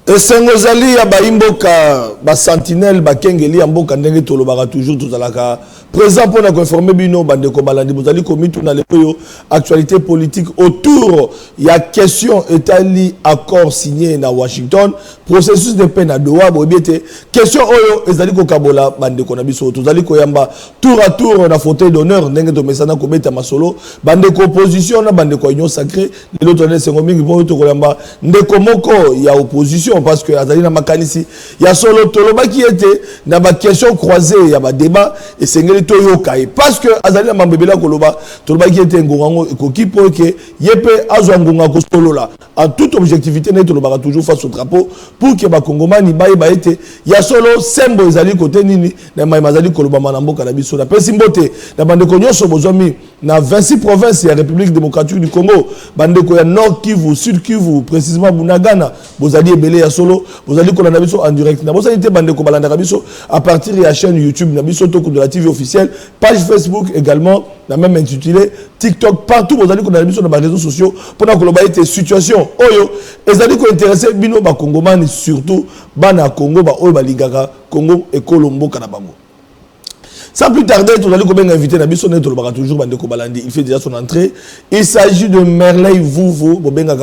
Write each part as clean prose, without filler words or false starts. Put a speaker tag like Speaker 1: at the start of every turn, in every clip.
Speaker 1: Et Sengozali ya baimboka ba sentinelle ba kengeli ya mboka ndenge tolobaka toujours tozalaka présent pour nous informer bino bande ko balandi bozali komitu na lepoyo actualité politique autour ya question etali accord signé na Washington processus de paix na Doha bobiete question oyo ezali ko kabola bande ko na biso tozali ko yamba tour à tour na fauteuil d'honneur ndenge to mesana ko beta masolo bande ko opposition na bande ko union sacrée l'autre ne sengo mingi po to ko yamba ndeko moko ya opposition parce que azali na makanisi ya solo tolobaki ete na ba question croisée ya ba débat et sengeli to yokai parce que azali na mambebela koloba tolobaki ete ngongango ekoki po ke yepe azwa ngonga ko solola en toute objectivité ne tolobaka toujours face au drapeau pour que ba kongomani ba ete ya solo sembo ezali côté nini na mazali koloba na mboka na biso na pesi mbote na bandeko nyonso bozomi na 26 provinces ya République démocratique du Congo bandeko ya Nord Kivu Sud Kivu précisément Bunagana bozali ebele ya solo bozali kolanda biso en direct na bozali te bandeko balanda biso à partir de la chaîne YouTube na biso to de la TV officielle page Facebook également na même intitulé TikTok partout bozali kolanda biso na ba réseaux sociaux pour na koloba ete situation oyo ezali ko intéresser bino ba kongomani surtout bana Congo ba oyo balingaka Congo et Kolombo na bango. Sans plus tarder, nous allons inviter Nabiso Neto toujours Bandeko Balandi. Il fait déjà son entrée. Il s'agit de Merlin Vouvou. Merlin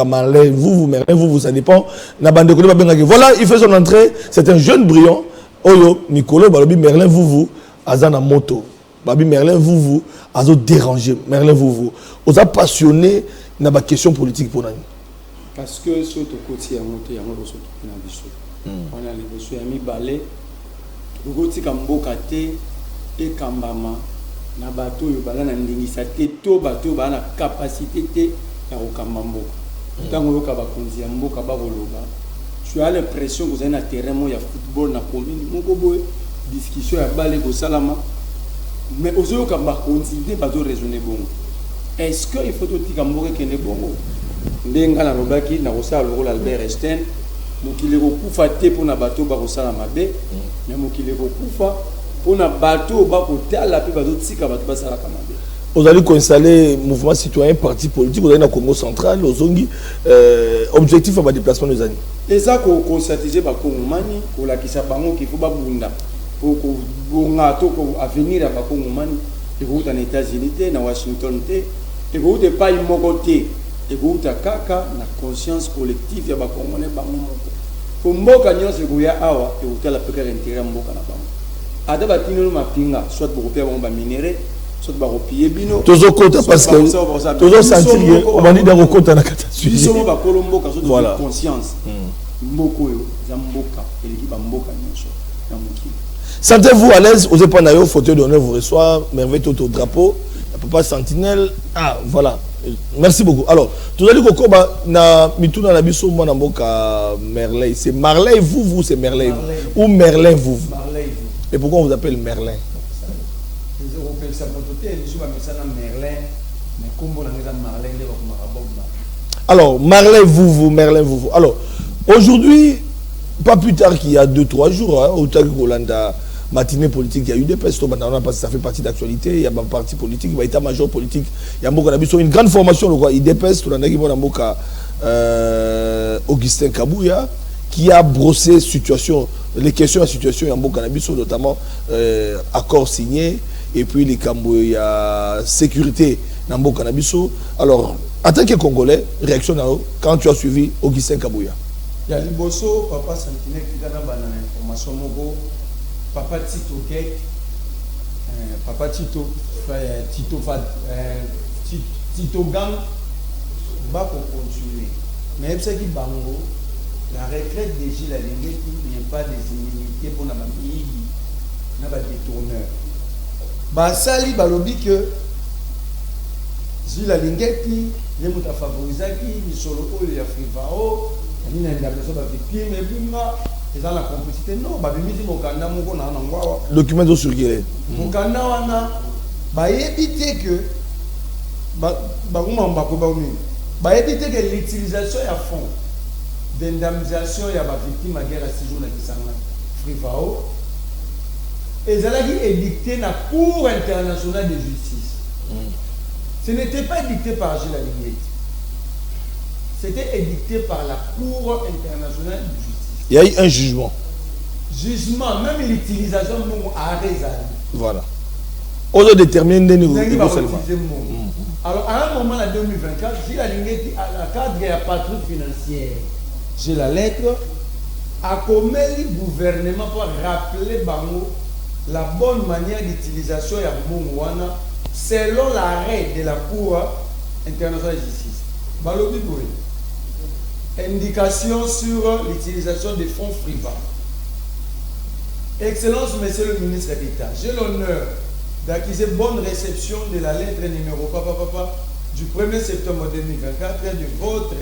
Speaker 1: Vouvou, ça dépend. Voilà, il fait son entrée. C'est un jeune brillant. Oyo, Nicolo, Balobi Merlin Vouvou, Azana Moto. Babi Merlin Vouvou, Azo dérangé. Merlin Vouvou. Vous a passionné dans la question politique pour nous.
Speaker 2: Parce que sur le côté, il y a monté, il y a monté, on a les besoins, il y a mis balai. Le côté, il y a monté. Et kambama na bato yo bala na ndingisa te to bato yo bala na capacité te ya kokamba mboka tango yo ka bakonzi ya mboka ba koloba tu as l'impression que vous avez un terrain mo ya football na commune moko boye discussion ya balé ko salama mais ozo ka bakonzi te bato raisonner bongo est-ce que il faut tout tika mboka kende bongo ndenga na robaki na kosala lokola Albert Einstein mokile ko kufa te pona bato ba ko salama be mais mokile ko kufa pour na bateau ba côté à la paix bateau tika bateau ba sala kamande.
Speaker 1: Vous allez installer mouvement citoyen parti politique vous allez na Congo central ozongi objectif à déplacement des années.
Speaker 2: Et ça ko conscientiser ba Kongomani ko la kisa bango ki faut ba bunda pour ko bonga to ko avenir ya ba Kongomani et ko dans les États-Unis na Washington te et ko te pas imoko te et ko ta kaka na conscience collective ya ba Congolais bango moko. Ko mboka nyonso ko ya awa et ko la pekere intérêt mboka na bango. Adaba tino mapinga soit pour repérer on va minérer soit pour repier bino
Speaker 1: toujours compte parce que toujours sentir on va dire dans compte na catastrophe
Speaker 2: biso mo ba kolombo ka de conscience mboko yo za mboka eliki ba mboka nyonso na mokili.
Speaker 1: Sentez-vous à l'aise osez prendre au fauteuil d'honneur vous reçoit merveille toto drapeau la papa sentinelle voilà merci beaucoup. Alors tout allez kokoba na mituna na biso mo na mboka Merlin c'est Marlin vous c'est Merlin ou Merlin vous. Et pourquoi on vous appelle Merlin?
Speaker 2: Les Européens
Speaker 1: alors, Merlin vous. Alors, aujourd'hui, pas plus tard qu'il y a 2-3 jours, au Tag Rolanda, matinée politique, il y a eu des pestes, ça fait partie d'actualité, il y a un parti politique, il y a un état-major politique, il y a une grande formation, il dépeste, Augustin Kabouya, qui a brossé situation, les questions à situation en Cannabis, notamment accord signé et puis les Cambouya sécurité dans Cannabis. Alors, en tant que Congolais, réaction quand tu as suivi Augustin Kabouya.
Speaker 2: Il y a Liboso, papa Sentinelle qui a une information, papa Tito Kek, papa Tito Gang, va continuer. Mais c'est qui bango. La retraite de Gilles Alingeti n'est pas des immunités pour la famille, n'a pas de détourneur. Basali balobi que Gilles Alingeti, les mouta favorisaki, ni solo oyo ya frivao, ni na ndabso ba victime et puis ils ont la complicité non, ba bimisi mokanda moko na ngwawa.
Speaker 1: Document do circuler.
Speaker 2: Mokanda wana ba éviter que ba ngoma mbako ba umi. Ba éviter que l'utilisation ya fonds d'indemnisation il y a des victimes de guerre à 6 jours dans Kisanga Frivao et ça a été édicté dans la Cour internationale de justice. Ce n'était pas édicté par Gilles Alingeti, c'était édicté par la Cour internationale de justice.
Speaker 1: Il y a eu un jugement.
Speaker 2: Jugement, même l'utilisation de mots arrêt.
Speaker 1: Voilà. On doit déterminer le niveau seulement.
Speaker 2: Alors, à un moment, en 2024, j'ai la ligne à la cadre de la patrouille financière. J'ai la lettre à comment le gouvernement pour rappeler Bango la bonne manière d'utilisation de Mongwana selon l'arrêt de la Cour internationale de justice. Balobi Bouri. Indication sur l'utilisation des fonds privés. Excellence, Monsieur le ministre d'État, j'ai l'honneur d'acquérir bonne réception de la lettre numéro du 1er septembre 2024 de votre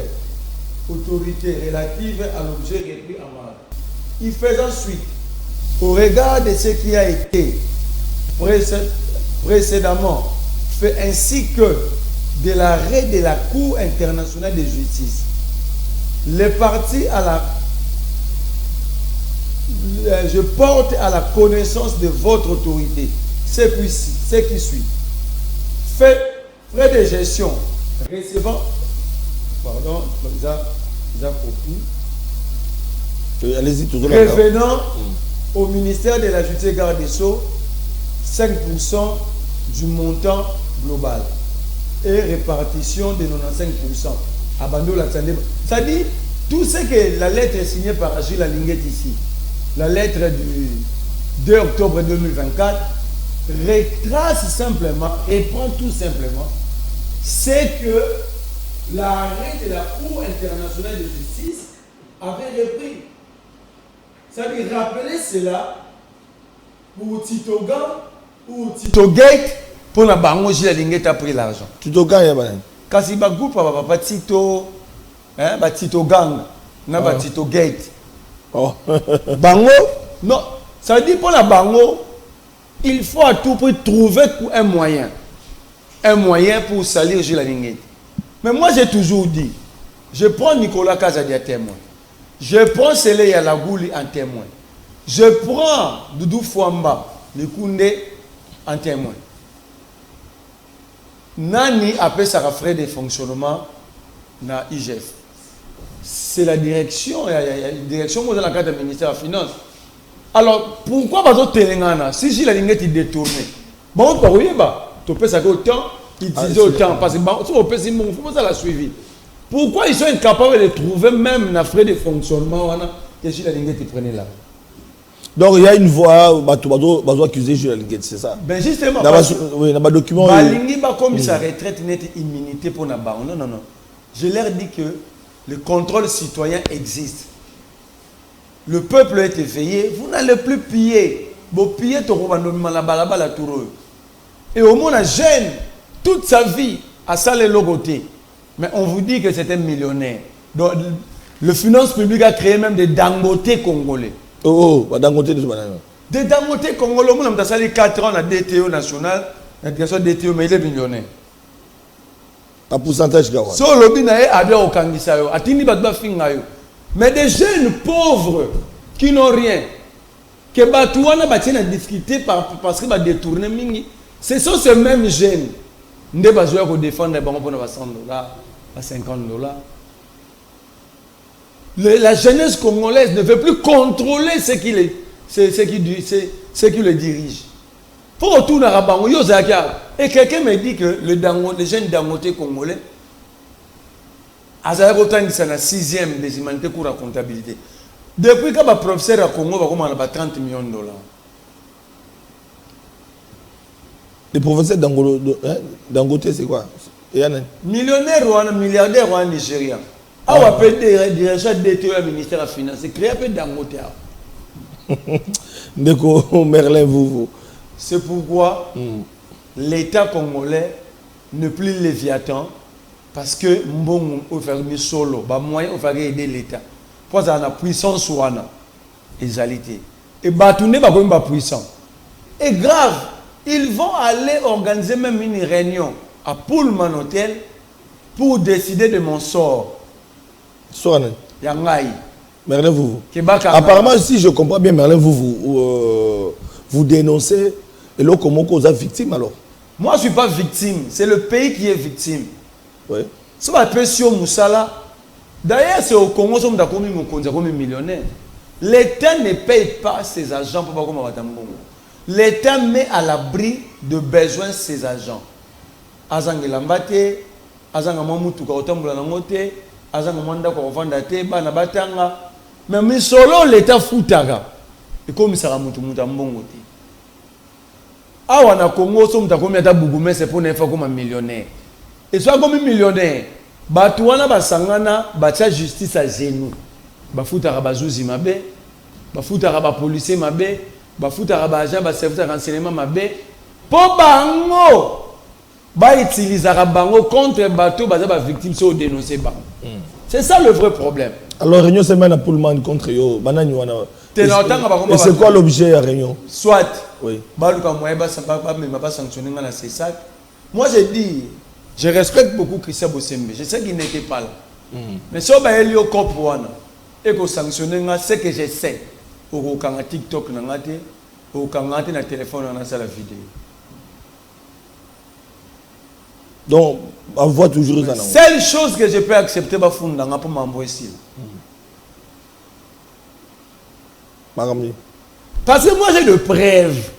Speaker 2: autorité relative à l'objet repris en marge. Il fait ensuite, au regard de ce qui a été précédemment fait ainsi que de l'arrêt de la Cour internationale de justice, les parties à la je porte à la connaissance de votre autorité ce qui suit. Frais de gestion recevant, pardon,
Speaker 1: allez-y, toujours
Speaker 2: revenant au ministère de la Justice et Garde des Sceaux 5% du montant global et répartition de 95%. Abandon la tendez. Ça dit tout ce que la lettre est signée par Agile la Linguette ici. La lettre du 2 octobre 2024 retrace simplement et prend tout simplement c'est que l'arrêt de la Cour internationale de justice avait repris. Ça veut dire rappeler cela pour Titogan ou Titogate pour la banque la Linguette a pris l'argent.
Speaker 1: Titogan, il y a pas.
Speaker 2: Quand il y a un groupe, il Tito, Titogang, il y a Titogate.
Speaker 1: Oh.
Speaker 2: Bango, non, ça veut dire pour la Bango, il faut à tout prix trouver un moyen pour salir Gilles Linguette. Mais moi j'ai toujours dit, je prends Nicolas Kazadi en témoin, je prends Sele Yalagouli en témoin, je prends Doudou Fouamba, le Koundé en témoin. Nani appelle ça frais de fonctionnement na IGF. C'est la direction, il y a une direction dans la carte du ministère des Finances. Alors, pourquoi pas d'autres Telengana? Si j'ai la ligne est détournée, bon, tu peux ça autant, utiliser autant, parce que si on peut il faut ça la suivi. Pourquoi ils sont incapables de trouver même un frais de fonctionnement que si la ligne est prenée là?
Speaker 1: Donc il y a une voie, bazo accusé Jules Linguette, c'est ça?
Speaker 2: Ben justement,
Speaker 1: oui, dans le document.
Speaker 2: Balingi ba comme sa retraite nette immunité pour na ba. Non. Je leur dis que le contrôle citoyen existe. Le peuple est éveillé, vous n'allez plus piller. Vous pillez tout la tour. Et au moins, la jeune, toute sa vie, à ça les logotés. Mais on vous dit que c'est un millionnaire. Donc, le finance publique a créé même des dangotés congolais.
Speaker 1: Dangoté de ce banane.
Speaker 2: Des dangotés congolais, on a salé 4 ans à DTO national, l'éducation DTO, mais il est millionnaire.
Speaker 1: Un pourcentage gawa.
Speaker 2: So lobby na adé au kangisa yo, atini batba finga yo. Mais des jeunes pauvres qui n'ont rien, que batouana batina discuter parce que ba détourner mingi, ce sont ces mêmes jeunes. Ndé bazoya ko défendre bango pour $100, $50. La jeunesse congolaise ne veut plus contrôler ce qui le dirige. Pour retourner à Bango, et quelqu'un me dit que les jeunes dangotés congolais, ils ont la 6e des humanités pour la comptabilité. Depuis que le professeur à Congo va $30 millions.
Speaker 1: Le professeur Dangote, c'est quoi?
Speaker 2: Millionnaire ou milliardaire ou Nigérien. Ah, on appelle déjà DTO au ministère des Finances. C'est créé un peu Dangote.
Speaker 1: Ndeko Merlin, vous.
Speaker 2: C'est pourquoi l'État congolais ne plus Léviathan parce que Mbongo a fait solo, bah moyen a aider l'État. Pour ça, on a puissance ou on a égalité. Et Batouné va comme puissant. Et grave, ils vont aller organiser même une réunion à Pullman Hotel pour décider de mon sort.
Speaker 1: Soane.
Speaker 2: Yangai.
Speaker 1: Merlin, vous. Apparemment, si je comprends bien, Merlin, vous dénoncez et là, comment vous êtes victime alors?
Speaker 2: Moi, je ne suis pas victime. C'est le pays qui est victime.
Speaker 1: Oui.
Speaker 2: C'est pas pression Moussala. D'ailleurs, c'est au Congo, nous sommes comme millionnaire. L'État ne paye pas ses agents pour pas comme Watambongo. L'État met à l'abri de besoins ses agents. Azangela mbate, azanga mamutu ka otambola na ngote, azanga mwanda ko vanda te bana batanga. Mais solo l'État foutaka. Et comme ça mutu mbongo te. Awa na Congo so mutakomi ata bugume c'est pour ne faire comme un millionnaire. Et soit comme un millionnaire, batu wana basangana batia justice à genoux. Bafutaka bazuzi mabe, bafutaka ba policier mabe, bafutaka ba agent ba service de renseignement mabe. Po bango ba utilisera bango contre bateau baza ba victime so dénoncer bango. C'est ça le vrai problème. Alors
Speaker 1: réunion c'est même pour le monde contre yo, banani wana.
Speaker 2: Et
Speaker 1: c'est quoi l'objet à réunion?
Speaker 2: Soit
Speaker 1: oui.
Speaker 2: Baluka moyen ba sanctionner na c'est ça. Moi je dis je respecte beaucoup Christian Bossembe. Je sais qu'il n'était pas là. Mais si on va aller au corps et qu'on sanctionne, c'est que je sais. Au TikTok, au na téléphone, on a la vidéo.
Speaker 1: Donc, on voit toujours ça.
Speaker 2: Seule chose que je peux accepter, c'est pour m'envoyer ici. Parce que moi j'ai de preuves.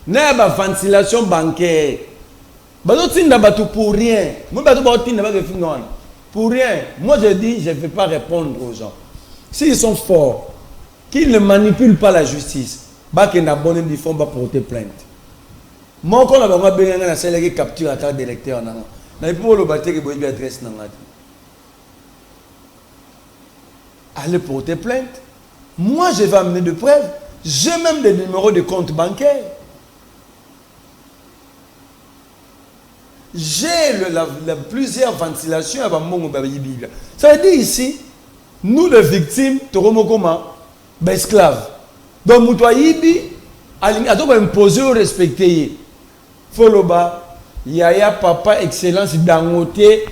Speaker 2: Il y a une ventilation bancaire. Pour rien. Pour rien. Moi je dis, je ne vais pas répondre aux gens. S'ils sont forts, qu'ils ne manipulent pas la justice, ils vont porter plainte. Moi, quand on a besoin de capture la carte d'électeur, allez porter plainte. Moi, je vais amener de preuves. J'ai même des numéros de compte bancaire. J'ai plusieurs ventilations à mon Bible. Ça veut dire ici, nous les victimes, nous esclaves. Donc, nous devons imposer ou respecter. Foloba, Yaya, Papa, Excellence, Dangote,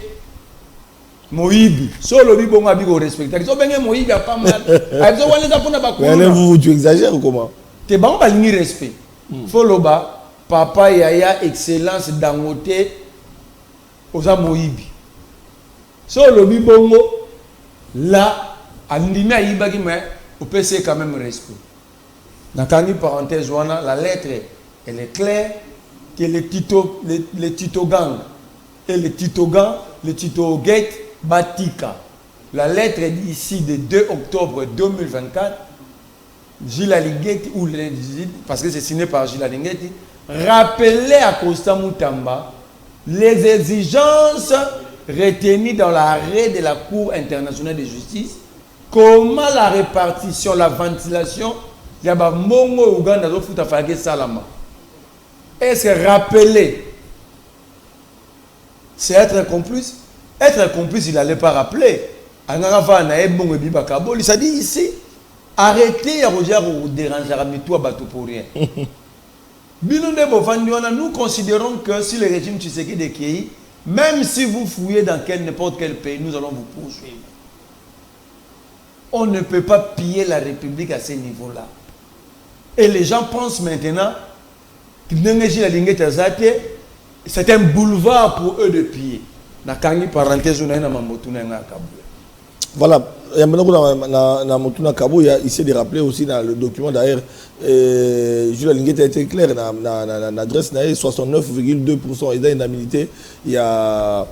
Speaker 2: Moïbi. Solo bi bon abi ko respecter. So benga Moïbi a pas mal. Aizo wale za pona ba ko.
Speaker 1: Mais vous tu exagères ou comment?
Speaker 2: Te ba ba lingi respect. Foloba, Papa, Yaya, Excellence, Dangote, oza Moïbi. Solo bi bongo là andimi ayiba ki mais au PC quand même respect. Dans la parenthèse la lettre elle est claire que les Tito Gang et les Tito Gang, les Tito Gate Batika. La lettre est ici de 2 octobre 2024. Gilles Alingueti, parce que c'est signé par Gilles Alingueti, rappelait à Costa Moutamba les exigences retenues dans l'arrêt de la Cour internationale de justice, comment la répartition, la ventilation, il y a Mongo Ouganda, Salama. Est-ce que rappeler, c'est être complice? Être complice, il n'allait pas rappeler. Il s'est dit ici, arrêtez à déranger à bateau pour rien. Nous considérons que si le régime Tshisekedi est Kéi, même si vous fouillez dans n'importe quel pays, nous allons vous poursuivre. On ne peut pas piller la République à ce niveau-là. Et les gens pensent maintenant que c'est un boulevard pour eux de piller.
Speaker 1: Voilà, il y a ici de rappeler aussi dans le document d'ailleurs, Jules Alingueti a été clair dans l'adresse 69,2% et d'indemnité. Il y a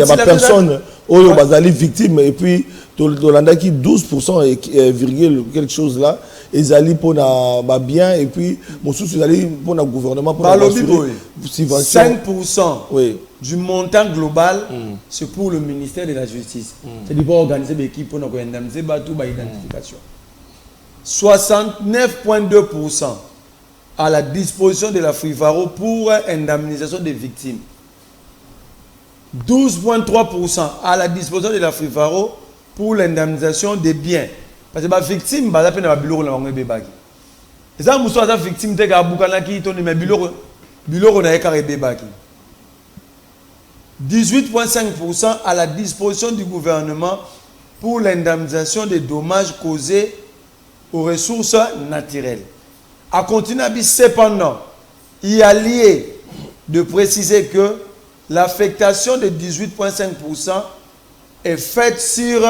Speaker 1: pas personne au Bazali victime et puis Tolanda qui 12% et virgule quelque chose là. Ils allaient pour la bien et puis mon souci ils allaient pour le gouvernement pour la
Speaker 2: 5% oui. Du montant global c'est pour le ministère de la Justice. C'est-à-dire pour organiser l'équipe pour nous indemniser tout par identification. 69,2% à la disposition de la Frivaro pour indemnisation des victimes. 12,3% à la disposition de la Frivaro pour l'indemnisation des biens. Parce que les victimes, ils ont des bureaux dans les bébés. Et ça, nous sommes victimes de des bureaux dans les bébés. 18,5% à la disposition du gouvernement pour l'indemnisation des dommages causés aux ressources naturelles. À continuer, cependant, il y a lié de préciser que l'affectation de 18,5% est faite sur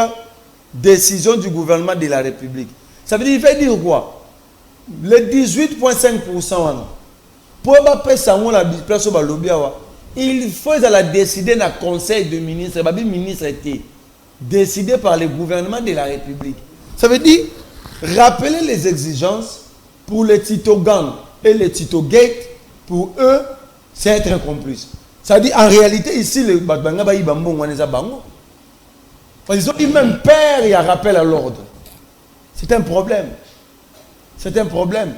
Speaker 2: décision du gouvernement de la République. Ça veut dire quoi? Le 18,5% pour la place au Balobiawa, il faut la décider dans le conseil de ministres, le ministre était décidé par le gouvernement de la République. Ça veut dire rappeler les exigences pour les Tito Gang et les Tito Gate, pour eux, c'est être un complice. Ça veut dire en réalité ici, les Badbanga Baïbambo, ils ont eu même peur et un rappel à l'ordre. C'est un problème. C'est un problème.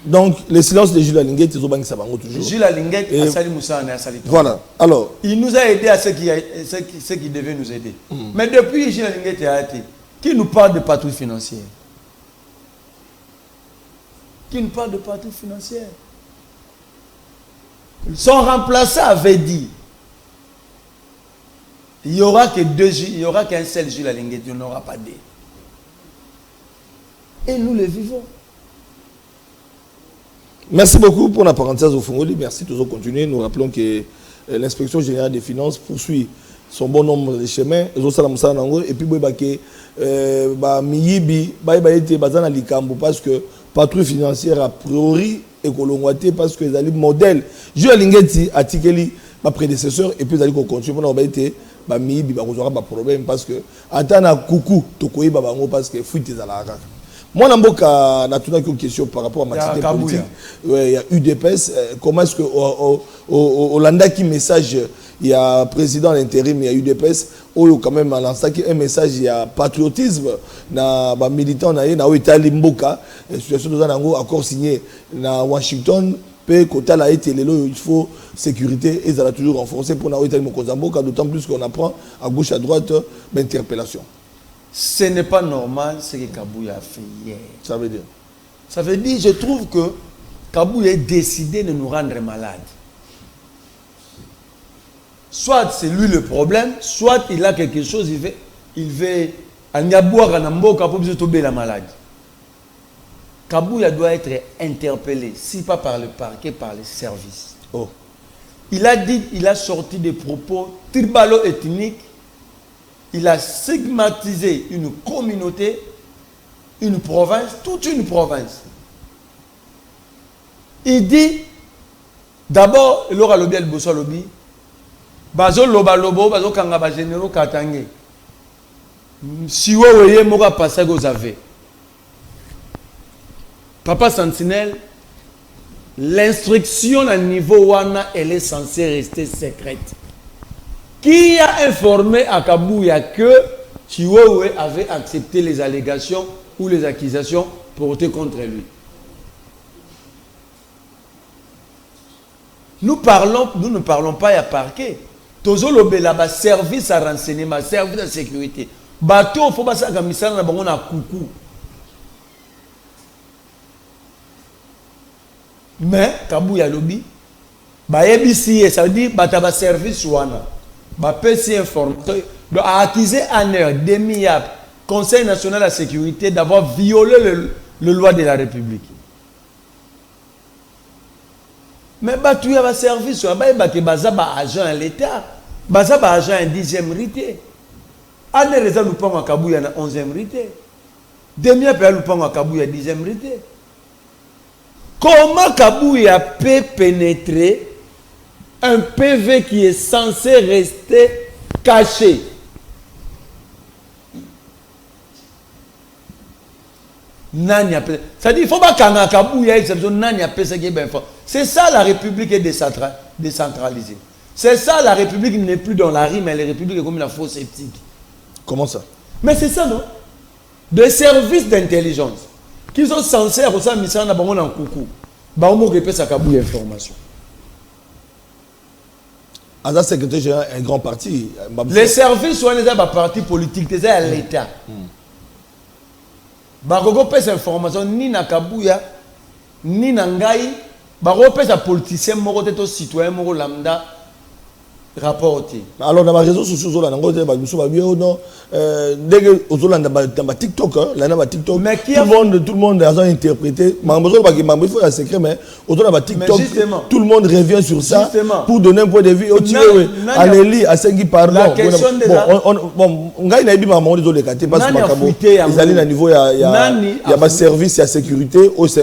Speaker 1: Donc, le silence de Jules Alinguet, ils ont banqué ça toujours.
Speaker 2: Jules Alinguet, Assali Moussa, Assali.
Speaker 1: Voilà. Alors.
Speaker 2: Il nous a aidé à ce qui devait nous aider. Mais depuis Jules Alinguet a été, qui nous parle de patrouille financière? Qui nous parle de patrouille financière? Son remplaçant avait dit il n'y aura que il y aura qu'un seul Jules Alinguet, il n'y en aura pas deux. Et nous le vivons.
Speaker 1: Merci beaucoup pour la parenthèse au Fongoli. Merci, toujours continuer. Nous rappelons que l'inspection générale des finances poursuit son bon nombre de chemins. Et puis, Miyibi, parce que patrouille financière a priori et que parce que les alliés modèles. Je l'ingéti article ma prédécesseur et puis ils allaient continuer pour nous Miyibi ba problème parce que attends coucou tokoyi babango parce que fuite des alaka. Moi, je suis une question par rapport à ma cité politique. Il y a UDPS. Comment est-ce que au Landa qui message, il y a président à l'intérim, il y a UDPS, ou quand même à l'instant un message, il y a patriotisme, na militant na Italie Mboka, situation de accord signé na Washington, puis côté là il faut sécurité et ça a toujours renforcé pour na Italie Mboka, d'autant plus qu'on apprend à gauche à droite d'interpellation.
Speaker 2: Ce n'est pas normal ce que Kabouya a fait hier.
Speaker 1: Ça veut dire?
Speaker 2: Ça veut dire, je trouve que Kabouya a décidé de nous rendre malades. Soit c'est lui le problème, soit il a quelque chose, il veut tomber la maladie. Kabouya doit être interpellé, si pas par le parquet, par les services.
Speaker 1: Oh.
Speaker 2: Il a dit, il a sorti des propos tribalo-ethniques. Il a stigmatisé une communauté, une province, toute une province. Il dit, d'abord, il aura lobby, il bosse lobby. Bazo loba lobo, bazo kangaba généraux katange. Si vous voyez, moi, passer aux avez. Papa Sentinelle, l'instruction à niveau wana, elle est censée rester secrète. Qui a informé à Kabouya que Chiwewe avait accepté les allégations ou les accusations portées contre lui? Nous ne parlons pas à parquet. Tozo lobela service à renseignement, service de sécurité. Bateau, faut pas ça comme ça na bango na coucou. Mais Kabouya lobby, ba yebisi ça veut dire bataba service wana. Si information a accusé en heure demi-heure Conseil national de la sécurité d'avoir violé le loi de la République. Mais tu y a un service, tu as un agent à l'État, un agent à 10e rité. À des raisons, nous prenons à Kabouya à 11e rité. Demi-heure, nous prenons à Kabouya à 10e rité. Comment Kabouya peut pénétrer un PV qui est censé rester caché? Ça dit, il ne faut pas qu'un Kabouya ait c'est ça la République est décentralisée. C'est ça la République n'est plus dans la rue, mais la République est comme une fausse éthique.
Speaker 1: Comment ça?
Speaker 2: Mais c'est ça, non? Des services d'intelligence qui sont censés avoir ça, mais ça n'a pas de coucou. Bah, on peut sa Kabouya information.
Speaker 1: Ada secrétaire général un grand parti.
Speaker 2: Les services sont des partis politiques, des à l'État. Bagogo pèse information ni na Kabouya ni na Ngai. Bagogo pèse à politicien moko teto citoyen moko lambda. rapporté.
Speaker 1: Alors dans les réseaux sociaux là on dit bah nous bien non dès que aux dans TikTok là dans TikTok
Speaker 2: mais
Speaker 1: tout le monde a interprété il faut un secret mais aux dans TikTok tout le monde revient sur ça pour donner un point de vue Alélie à Sengi pardon bon on gagne na bima mon désolé katé parce que makamo ils allaient à niveau il y a pas service il y a sécurité au ça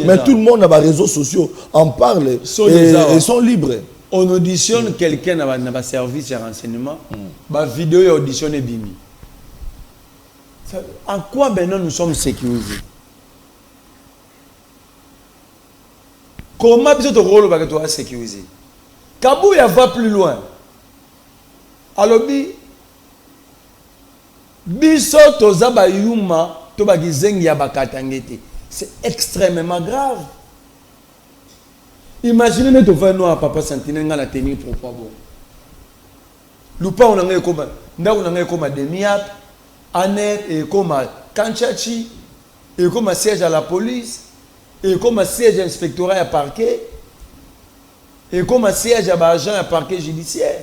Speaker 1: mais tout le monde dans les réseaux sociaux en parle et sont libres.
Speaker 2: On auditionne quelqu'un dans un service de renseignement, la vidéo est auditionnée bimi. En quoi maintenant nous sommes sécurisés? Comment est-ce que ton rôle va être sécurisé? Kabouya va plus loin. Alors, biso tozaba yuma toba gizengi ya bakatangete. C'est extrêmement grave. Imaginez que vous à papa Sentinelle dans la tenue pour pas bon. Lupa on a comme ndako on a comme demiap, anet et comme kanchachi et comme siège à la police et comme siège inspectorat à parquet et comme siège à agent à parquet judiciaire.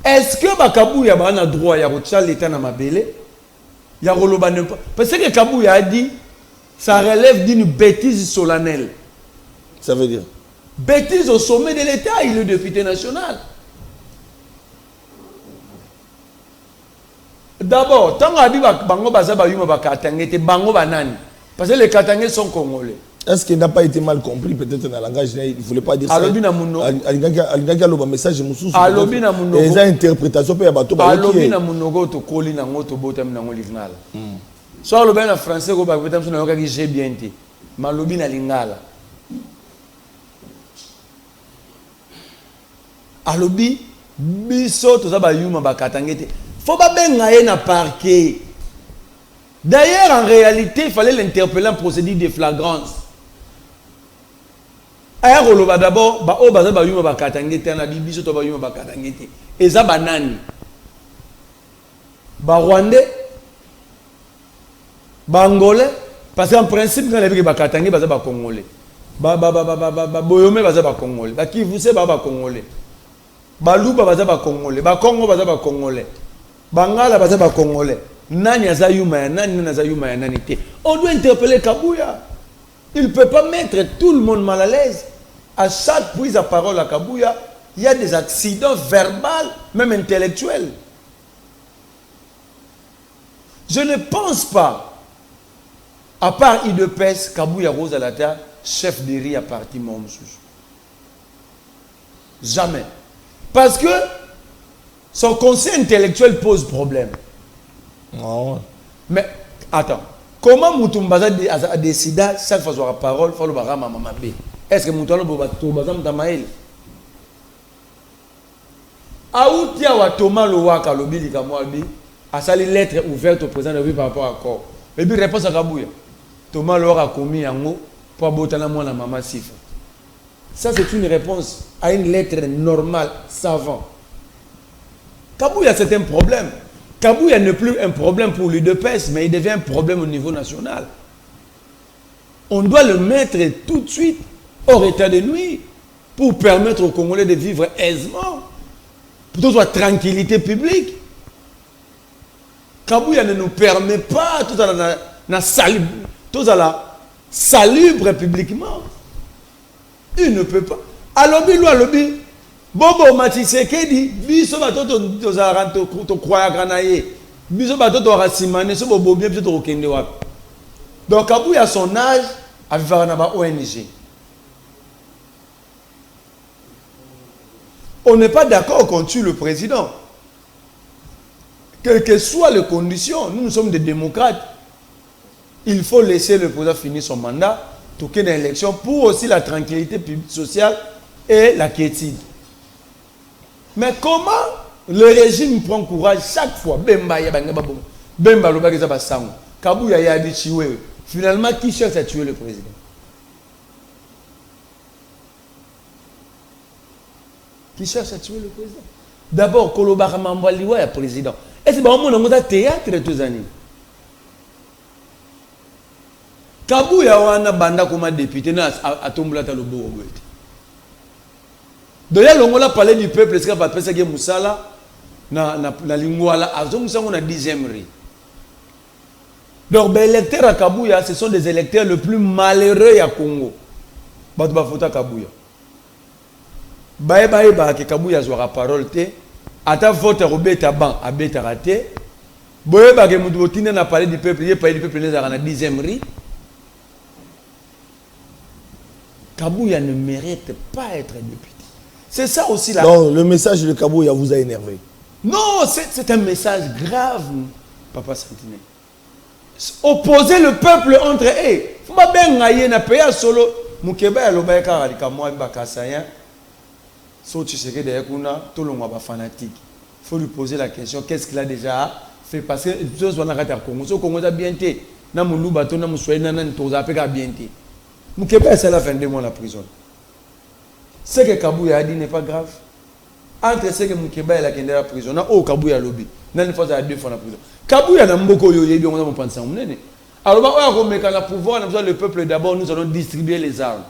Speaker 2: Est-ce que Bakabouya a droit à retirer l'état dans ma belle? Il y a roloba n'importe parce que Kabouya a dit ça relève d'une bêtise solennelle.
Speaker 1: Ça veut dire
Speaker 2: bêtise au sommet de l'État, il est député national. D'abord, tant que Bango Bazaba Yuma Bakatangé, Bango Banani, parce que les Katangés sont congolais.
Speaker 1: Est-ce qu'il n'a pas été mal compris peut-être dans le langage? Il ne voulait pas dire ça.
Speaker 2: Alobina Mouno.
Speaker 1: Alingaki le message Moussou.
Speaker 2: Alobina Mouno.
Speaker 1: Les interprétations peut y avoir tout.
Speaker 2: Alobina Mouno to koli na ngoto botam na ngolivnala. So alobina français ko ba botam na ngaki j'ai bien été. Malobina lingala. Alobi biso to za ba yuma bakatangete. Faut pas benga ye na parquet. D'ailleurs en réalité il fallait l'interpeller en procédure de flagrance. Ayaroloba d'abord ba o baza ba yuma bakatangete na biso to ba yuma bakatangete. Eza banani. Ba Rwandais, ba Angolais parce qu'en principe quand les bakatangete baza ba Congolais. Ba Boyomé baza ba Congolais. Ba Kivuse ba Congolais. Baluba baza ba Congolais, ba Congo baza ba Congolais, Bangala baza ba Congolais. Nani azayuma ya nani nani azayuma ya nani te. On doit interpeller Kabouya. Il ne peut pas mettre tout le monde mal à l'aise. À chaque prise de parole à Kabouya, il y a des accidents verbaux, même intellectuels. Je ne pense pas, à part IDPS, Kabouya Rose à la terre, chef de riz à parti Momsous. Jamais. Parce que son conseil intellectuel pose problème.
Speaker 1: Oh.
Speaker 2: Mais attends, comment Moutoumbaza a décidé chaque fois sur la parole, il faut le barrer maman B. Est-ce que Moutoumbaza Moutoumbaza Aoutia wa Thomas Lowaka Lobili Kamouabi a sali lettre ouverte au président de la République par rapport à quoi? Et puis réponse à Kabouya. Thomas Lowaka a commis un mot pour abotana moi la maman Sifa. Ça c'est une réponse à une lettre normale, savant. Kabouya c'est un problème. Kabouya n'est plus un problème pour l'UDPS, mais il devient un problème au niveau national. On doit le mettre tout de suite hors état de nuit pour permettre aux Congolais de vivre aisément, pour toute la tranquillité publique. Kabouya ne nous permet pas tout à la salubre publiquement. Il ne peut pas. Alobi, Bobo Matisekedi, biso batoto tozaranto to croya kanaye. Biso batoto rasimane so bobo bien biso to kende wapi. Donc Kabouya à son âge a vivre dans la ONG. On n'est pas d'accord qu'on tue le président. Quelles que soient les conditions, nous sommes des démocrates. Il faut laisser le président finir son mandat, toquer une élection pour aussi la tranquillité sociale et la quiétude. Mais comment le régime prend courage chaque fois? Finalement, qui cherche à tuer le président? Qui cherche à tuer le président? D'abord, Kolobara Mambaliwa est président. Et c'est bon, on a théâtre tous les années. Kabouya wana banda comme député na atombula ta lobo. D'ailleurs, l'ongola parler du peuple, c'est pas penser que Moussala na lingouala azo Moussala na 10e riz. Donc les électeurs à Kabouya, ce sont des électeurs les plus malheureux à Congo. Batu bafota Kabouya. Bae ke Kabouya zwara parole te, ata vote robeta ban abeta raté. Boye ba ke mutu botina na parler du peuple, parler du peuple na 10e riz. Kabouya ne mérite pas être député. C'est ça aussi là.
Speaker 1: Non, le message de Kabouya vous a énervé.
Speaker 2: Non, c'est un message grave, Papa Santinelle. Opposer le peuple entre eux. Faut pas bien ngaye na pays solo. Mukeba ya loba ka alika moi bakasaya. So tu sais que derrière kuna tout le monde va fanatique. Faut lui poser la question qu'est-ce qu'il a déjà fait parce que tous on a raté au Congo. So Congo a bien été. Na mulu bato na muswai na ntoza peka bien été. Mukeba c'est la fin de mois la prison. Ce que Kabouya a dit n'est pas grave. Entre ce que Mukeba et la kende la prison, na o Kabouya lobby. Na une fois à 2 fois la prison. Kabouya na mboko yo yebi on a pensé on nene. Alors bah on met quand la pouvoir on a besoin le peuple d'abord nous allons distribuer les armes.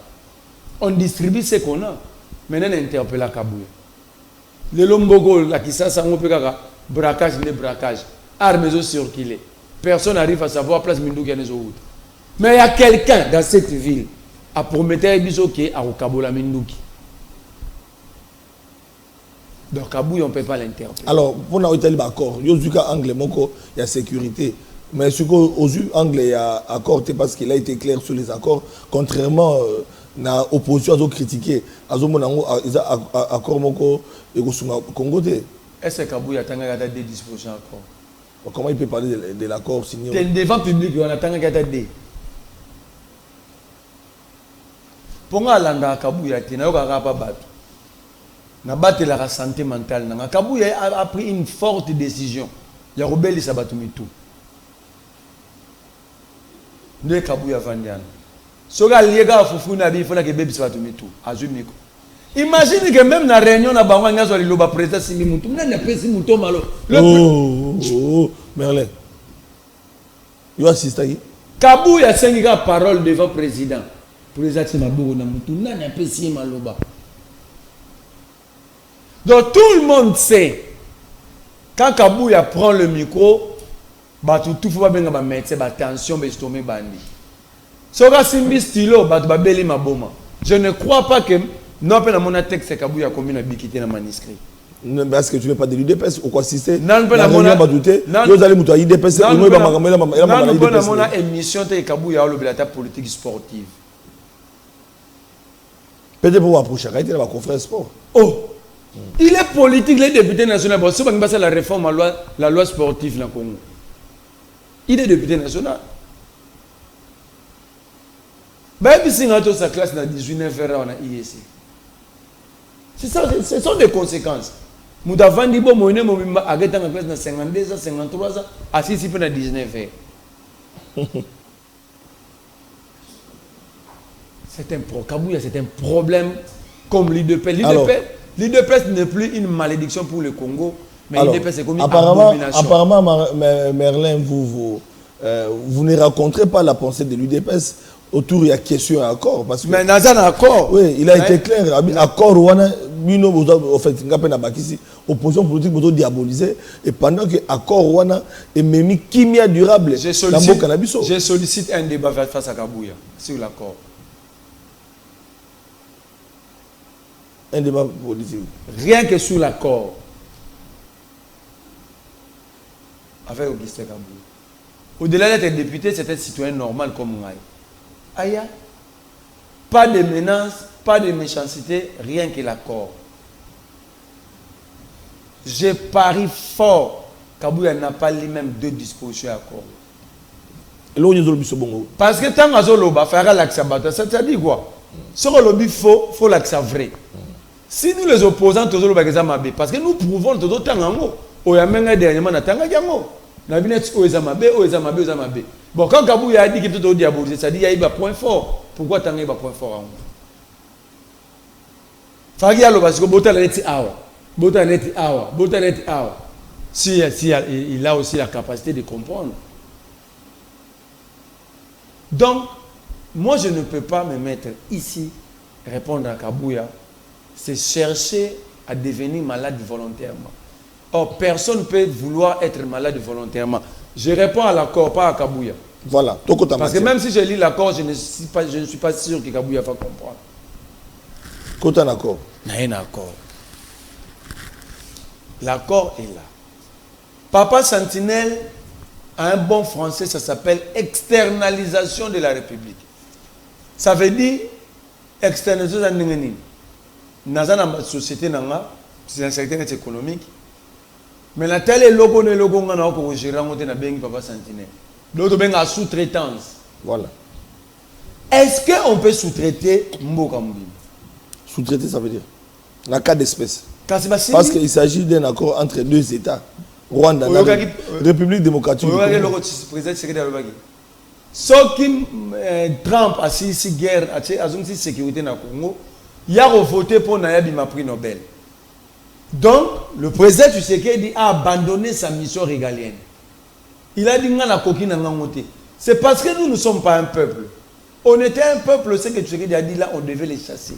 Speaker 2: On distribue ce qu'on a. Maintenant on interpelle la Kabouya. Le lomboko la kisasa on peut kaka braquage les braquages. Armes au circuler. Personne n'arrive à savoir place Mindouki à Nezout. Mais il y a quelqu'un dans cette ville à promettre bisoké à Okabola Mindouki. Donc Kabouya on ne peut pas l'interpeller.
Speaker 1: Alors pour nous il y a accord. Yozuka angle moko il y a sécurité. Mais ce qu'aux yeux anglais il y a accord parce qu'il a été clair sur les accords contrairement na opposition à critiquer azo monango accord moko et Congo te.
Speaker 2: Est-ce que Kabouya a des dispositions encore?
Speaker 1: Comment il peut parler de l'accord signé?
Speaker 2: C'est devant public on attend qu'il y ait des. Pour moi landa Kabouya te na yoka pas battre. Na battre la santé mentale na Kabouya a pris une forte décision. Il y a rebelle Sabatumitu. Ne Kabouya vandiana. Soga liega fufu na bi fona ke bébé Sabatumitu azumiko. Imagine que même na réunion na bango ngazo liloba président Simi Mutu. Mna pesi muto malo.
Speaker 1: Oh Merlin. You assist qui?
Speaker 2: Kabouya senga parole devant président. Président Simabou na Mutu na pesi maloba. Donc tout le monde sait, quand Kabouya prend le micro, tout faut pas bien mettre attention, mais tomber bandi. Soga simbi stylo, beli maboma. Je ne crois pas que non pas dans mon texte Kabouya comme une bikité dans manuscrit.
Speaker 1: Parce que tu veux pas de l'UDPS ou quoi si c'est
Speaker 2: non pas dans mon
Speaker 1: douter. Vous allez moutoyer l'UDPS ou non pas
Speaker 2: dans mon émission de Kabouya au la politique sportive.
Speaker 1: Peut-être pour approcher il va conférence sport.
Speaker 2: Oh. Il est politique, il est député national. Bon, c'est la réforme à la loi sportive dans le Congo. Il est député national. Même si on a sa classe dans 19 heures, on a IEC. C'est ça, ce sont des conséquences. Nous avons dit bon, nous avons classe dans 52 ans, 53 ans, assis ici dans 19 heures. C'est un problème comme l'IDP. L'IDPS n'est plus une malédiction pour le Congo, mais l'IDPS est comme une abomination.
Speaker 1: Apparemment, Merlin, vous ne rencontrez pas la pensée de l'UDPS autour de la question à accord. Parce que,
Speaker 2: mais dans un accord.
Speaker 1: Oui, il a été clair. Accord, en fait, opposition politique pour diaboliser. Et pendant que accord, est même kimia durable.
Speaker 2: Je sollicite un débat face à Kabouya sur l'accord.
Speaker 1: Un débat politique.
Speaker 2: Rien que sur l'accord. Avec Augustin Kabouya. Au-delà d'être député, c'est un citoyen normal comme moi. Aïe. Pas de menace, pas de méchanceté, rien que l'accord. Je parie fort. Kabouya n'a pas les mêmes 2 dispositions à accord. Parce que tant que Zoloba fera l'accès à ça dit quoi? Ce que lobby faut l'accès vrai. Si nous les opposants, parce que nous prouvons tout autant en haut. Dernièrement, bon, quand Kabouya a dit qu'il est diabolisé, ça dit qu'il y a un point fort. Pourquoi tu as un point fort en haut? Parce que si il a aussi la capacité de comprendre. Donc, moi je ne peux pas me mettre ici, répondre à Kabouya c'est chercher à devenir malade volontairement. Or, personne ne peut vouloir être malade volontairement. Je réponds à l'accord, pas à Kabouya.
Speaker 1: Voilà.
Speaker 2: Parce que même si je lis l'accord, je ne suis pas sûr que Kabouya va comprendre.
Speaker 1: Quand un accord.
Speaker 2: Il y a un accord. L'accord est là. Papa Sentinelle, a un bon français, ça s'appelle externalisation de la République. Ça veut dire externalisation de la Dans la société, c'est un secteur économique. Mais la telle logo ne logo on a encore géré on a bien Papa Sentinelle. L'autre bien à sous-traitance.
Speaker 1: Voilà.
Speaker 2: Est-ce qu'on peut sous-traiter Mboka Moubi?
Speaker 1: Sous-traiter, ça veut dire la cas d'espèce.
Speaker 2: Parce
Speaker 1: qu'il s'agit d'un accord entre deux États. Rwanda, République démocratique du Congo.
Speaker 2: Ce qui Trump a si guerre, a si sécurité dans le Congo, il a voté pour Nayabi ma prix Nobel. Donc, le président Tshisekedi a abandonné sa mission régalienne. Il a dit c'est parce que nous ne sommes pas un peuple. On était un peuple, ce que Tshisekedi a dit là, on devait les chasser.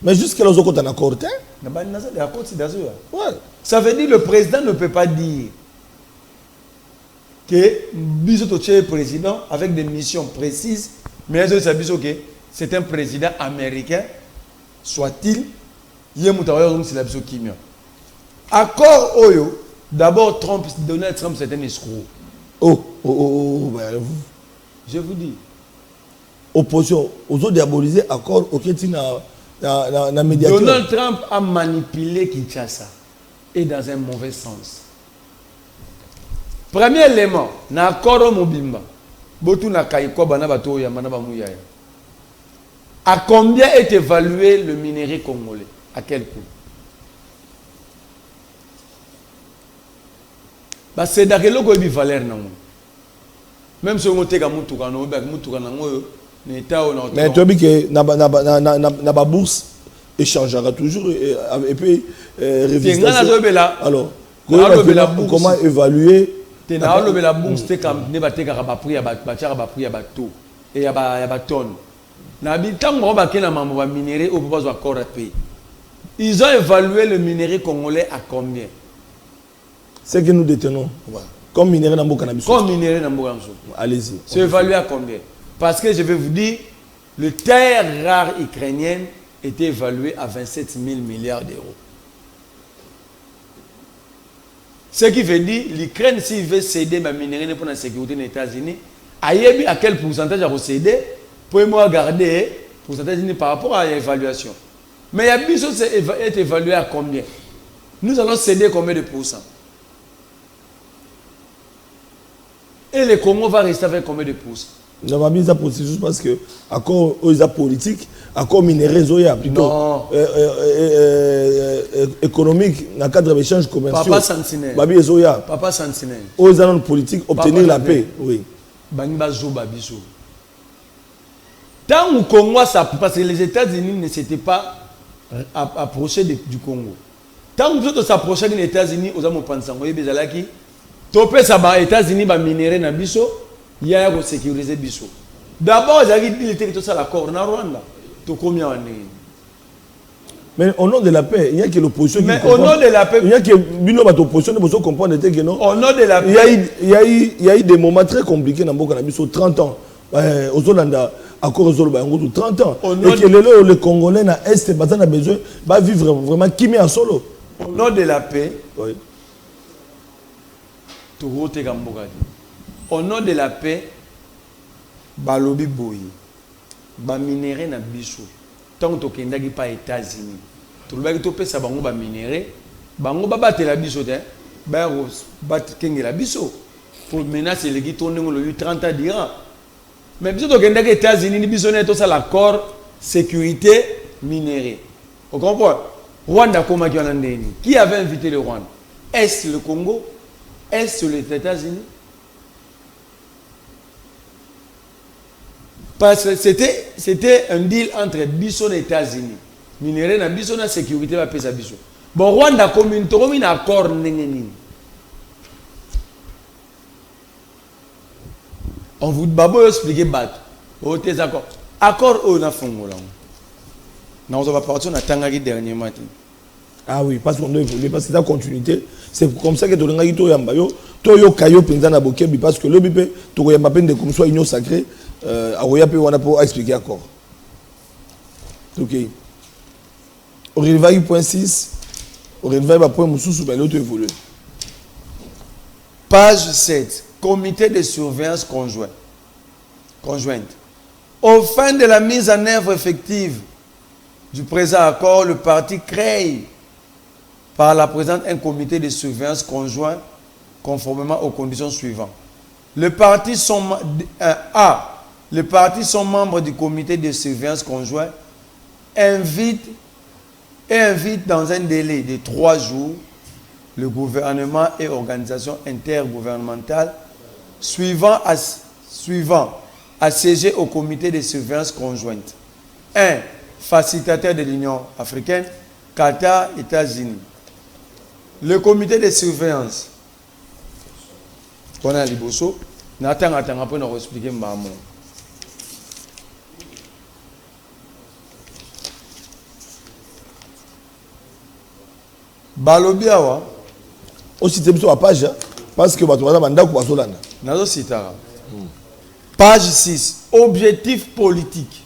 Speaker 1: Mais jusqu'à là, on a un accord.
Speaker 2: Ouais. Ça veut dire que le président ne peut pas dire que Bisoto est président avec des missions précises, mais c'est un président américain, soit-il, accord Oyo, d'abord Donald Trump c'est un escroc. Je vous dis.
Speaker 1: Opposition, aux autres diaboliser accord au médiateur.
Speaker 2: Donald Trump a manipulé Kinshasa et dans un mauvais sens. Premier élément, na accord Mobimba, botu na kaiko bana bato ya mana bamuya. À combien est évalué le minerai congolais? À quel coût? Bah c'est d'akelo ko bi valeur na mo. Même si on te ka mutuka no ba mutuka na ngoyo na état on.
Speaker 1: Mais tu as dit que na bourse échangera toujours et puis réviser. Alors comment évaluer?
Speaker 2: Tu n'as pas la bourse te comme ne ba te ka ba prix ya ba prix ya ba taux et ya ba tonne. Na bitango on ba kena mambo ba minerai au pas encore payer. Ils ont évalué le minerai congolais à combien?
Speaker 1: C'est que nous détenons. Voilà. Comme minerai dans cannabis.
Speaker 2: Comme minerai dans cannabis.
Speaker 1: Allez-y.
Speaker 2: C'est évalué à combien? Parce que je vais vous dire, le terre rare ukrainienne était évalué à 27 000 milliards d'euros. Ce qui veut dire, l'Ukraine, s'il veut céder ma minerai pour la sécurité des États-Unis, à quel pourcentage à céder, pouvez-moi garder le pourcentage par rapport à l'évaluation. Mais Yabiso est évalué à combien? Nous allons céder combien de pourcents? Et le Congo va rester avec combien de pourcents?
Speaker 1: Non, ma mise à processus parce que accord politique, accord minerai zoya plutôt économique dans le cadre d'échanges commerciaux.
Speaker 2: Papa Sentinelle.
Speaker 1: Babi zoya.
Speaker 2: Papa Sentinelle.
Speaker 1: Aux annonces politiques obtenir la paix. Oui.
Speaker 2: Bangba zo babiso. Tant au Congo, parce que les États-Unis ne s'étaient pas approchés du Congo. Tant que nous s'approchons des États-Unis, aux hommes pensant, bezalaki, topé ça les États-Unis ba minerai na biso, il y a à sécuriser biso. D'abord, il était tout ça l'accord na Rwanda. To combien on est?
Speaker 1: Mais au nom de la paix, il y a que l'opposition qui
Speaker 2: comprend. Mais au nom de la paix,
Speaker 1: il y a que l'opposition ne comprendre que non.
Speaker 2: Au nom de la
Speaker 1: paix, il y a eu des moments très compliqués dans le cannabis 30 ans. Aux Hollandais, encore aux Hollandais, 30 ans. Et que les Congolais na Est, ils ont besoin de vivre vraiment qui met en solo.
Speaker 2: Au nom de la paix,
Speaker 1: oui.
Speaker 2: Au nom de la paix, balobi boyi, ba minerai na biso. Tant que tu n'as pas États-Unis, tu vas te faire ça bango ba minerai, bango ba battre la biso te, ba battre kenge la biso pour menacer les qui tournent le 30 ans d'Iran. Mais biso to kende que États-Unis ni biso na tout ça l'accord sécurité minerai. Vous comprenez? Rwanda comment qui avait invité le Rwanda? Est-ce le Congo? Est-ce les États-Unis? Parce que c'était un deal entre Bisso et les États-Unis. Minerai na Bisso na sécurité va payer Bisso. Bon, Rwanda comme un accord on vous babo expliquer bat. Oh tes accords. Accord on a fongola. Non, on va partir on a tangaki dernier matin.
Speaker 1: Ah oui, parce qu'on doit évoluer, parce que la continuité, c'est comme ça que tu as dit to yamba yo, to yo kayo penza na bokebi parce que le bipé to yamba peine de comme soit union sacrée, aroya pe wana pour expliquer encore. OK. Au relevage point 6, au relevage point mususu ba l'autre évoluer.
Speaker 2: Page 7, comité de surveillance conjointe. Au fin de la mise en œuvre effective du présent accord, le parti crée par la présente un comité de surveillance conjoint conformément aux conditions suivantes. Les partis sont membres du comité de surveillance conjoint invitent dans un délai de 3 jours le gouvernement et organisations intergouvernementales suivant à siéger au comité de surveillance conjointe. 1. Facilitateur de l'Union africaine, Qatar, États-Unis. Le comité de surveillance. On a Liboso. Nathan après nous expliquer maman. Balobiawa.
Speaker 1: Aussi c'est sur la page parce que bato banda ko bazolanda.
Speaker 2: Nazo sitara. Page 6. Objectif politique.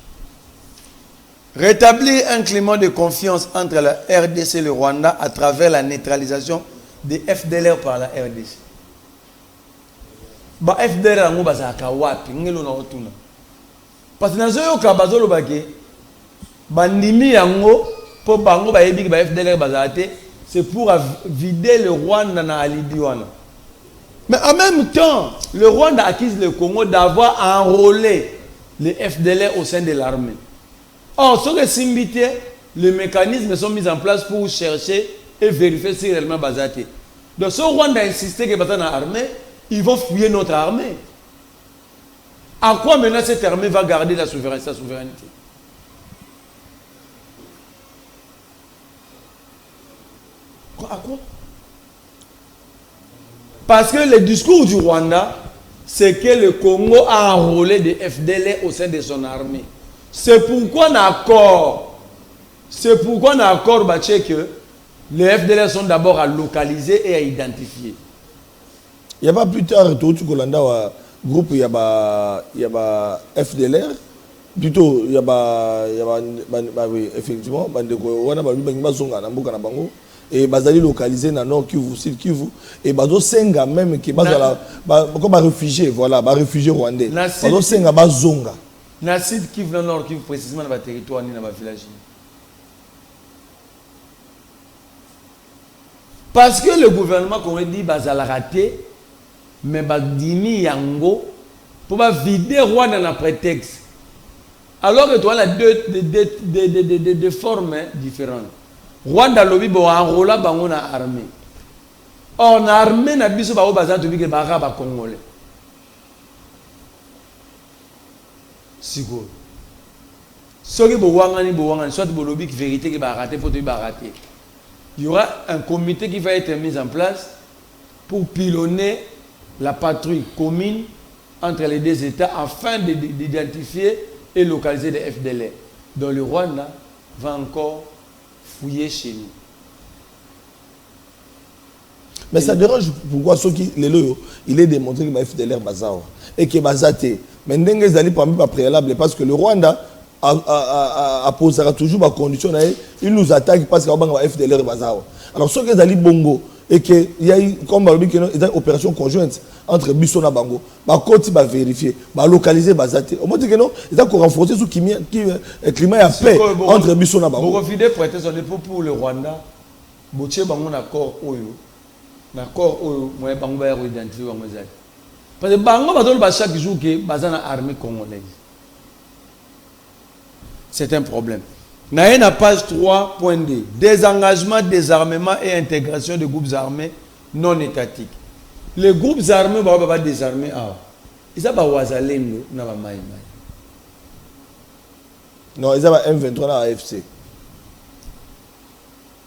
Speaker 2: Rétablir un climat de confiance entre la RDC et le Rwanda à travers la neutralisation des FDLR par la RDC. Ba FDLR ngo bazaka wapi ngelo na otuna. Parce que nazo yoka bazolo bake bandimi yango po bango ba yebi ba FDLR bazate, c'est pour vider le Rwanda na alidiwana. Mais en même temps, le Rwanda accuse le Congo d'avoir enrôlé les FDLR au sein de l'armée. Or, sur les Simbité, les mécanismes sont mis en place pour chercher et vérifier si réellement Bazaté. Donc, si le Rwanda insisté que Bazaté dans l'armée, ils vont fouiller notre armée. À quoi maintenant cette armée va garder sa souveraineté? À quoi? Parce que le discours du Rwanda, c'est que le Congo a enrôlé des FDLR au sein de son armée. C'est pourquoi on a accord que les FDLR sont d'abord à localiser et à identifier.
Speaker 1: Il n'y a pas plus tard, tout Kolanda wa groupe il y a FDLR, plutôt il y a oui effectivement bandeko wana ba bangi zonga na mboka na bango et bazali localisé na Nord Kivu, Sud Kivu et bazo senga même qui bazala comme ba réfugié voilà, ba réfugié rwandais. Bazo senga bazonga.
Speaker 2: Na Sud Kivu na Nord Kivu précisément dans le territoire ni dans le village. Parce que le gouvernement qu'on dit bazala raté mais badini yango pour vider Rwanda na prétexte. Alors que toi on a deux formes différentes. Rwanda lobi bo enrola bango na armée. Or na armée na biso ba bazala to bi ke ba congolais. Sigo. Soki bo wangani soit bo lobi que vérité que ba raté pour te ba raté. Il y aura un comité qui va être mis en place pour pilonner la patrouille commune entre les deux États afin d'identifier et localiser les FDLR. Donc le Rwanda va encore fouiller chez nous.
Speaker 1: Mais ça dérange pourquoi ceux qui il est démontré que les FDLR bazao et que bazate. Mais n'engagez allez parmi pas préalable parce que le Rwanda a posé toujours ma condition. Il nous attaque parce qu'il y a un FDLR bazao. Alors ceux qui allaient bongo et qu'il y a comme une opération conjointe entre Bisso et Bango, bah côté va vérifier, bah localiser bazate. Au moins que non, ils ont renforcé ce climat à paix entre Bisso et Bango.
Speaker 2: Vous refusez prêter son dépôt pour le Rwanda. Botier bango d'accord oyo. D'accord oyo moi bango ba identifier bango zali. Parce que bango bazolo ba chaque jour que bazana armée congolaise. C'est un problème. Naïe na page 3.2. Désengagement, désarmement et intégration de groupes armés non étatiques. Les groupes armés vont pas désarmer. Ils ont pas wazalendo na ba mai.
Speaker 1: Non, ils ont M23 dans AFC.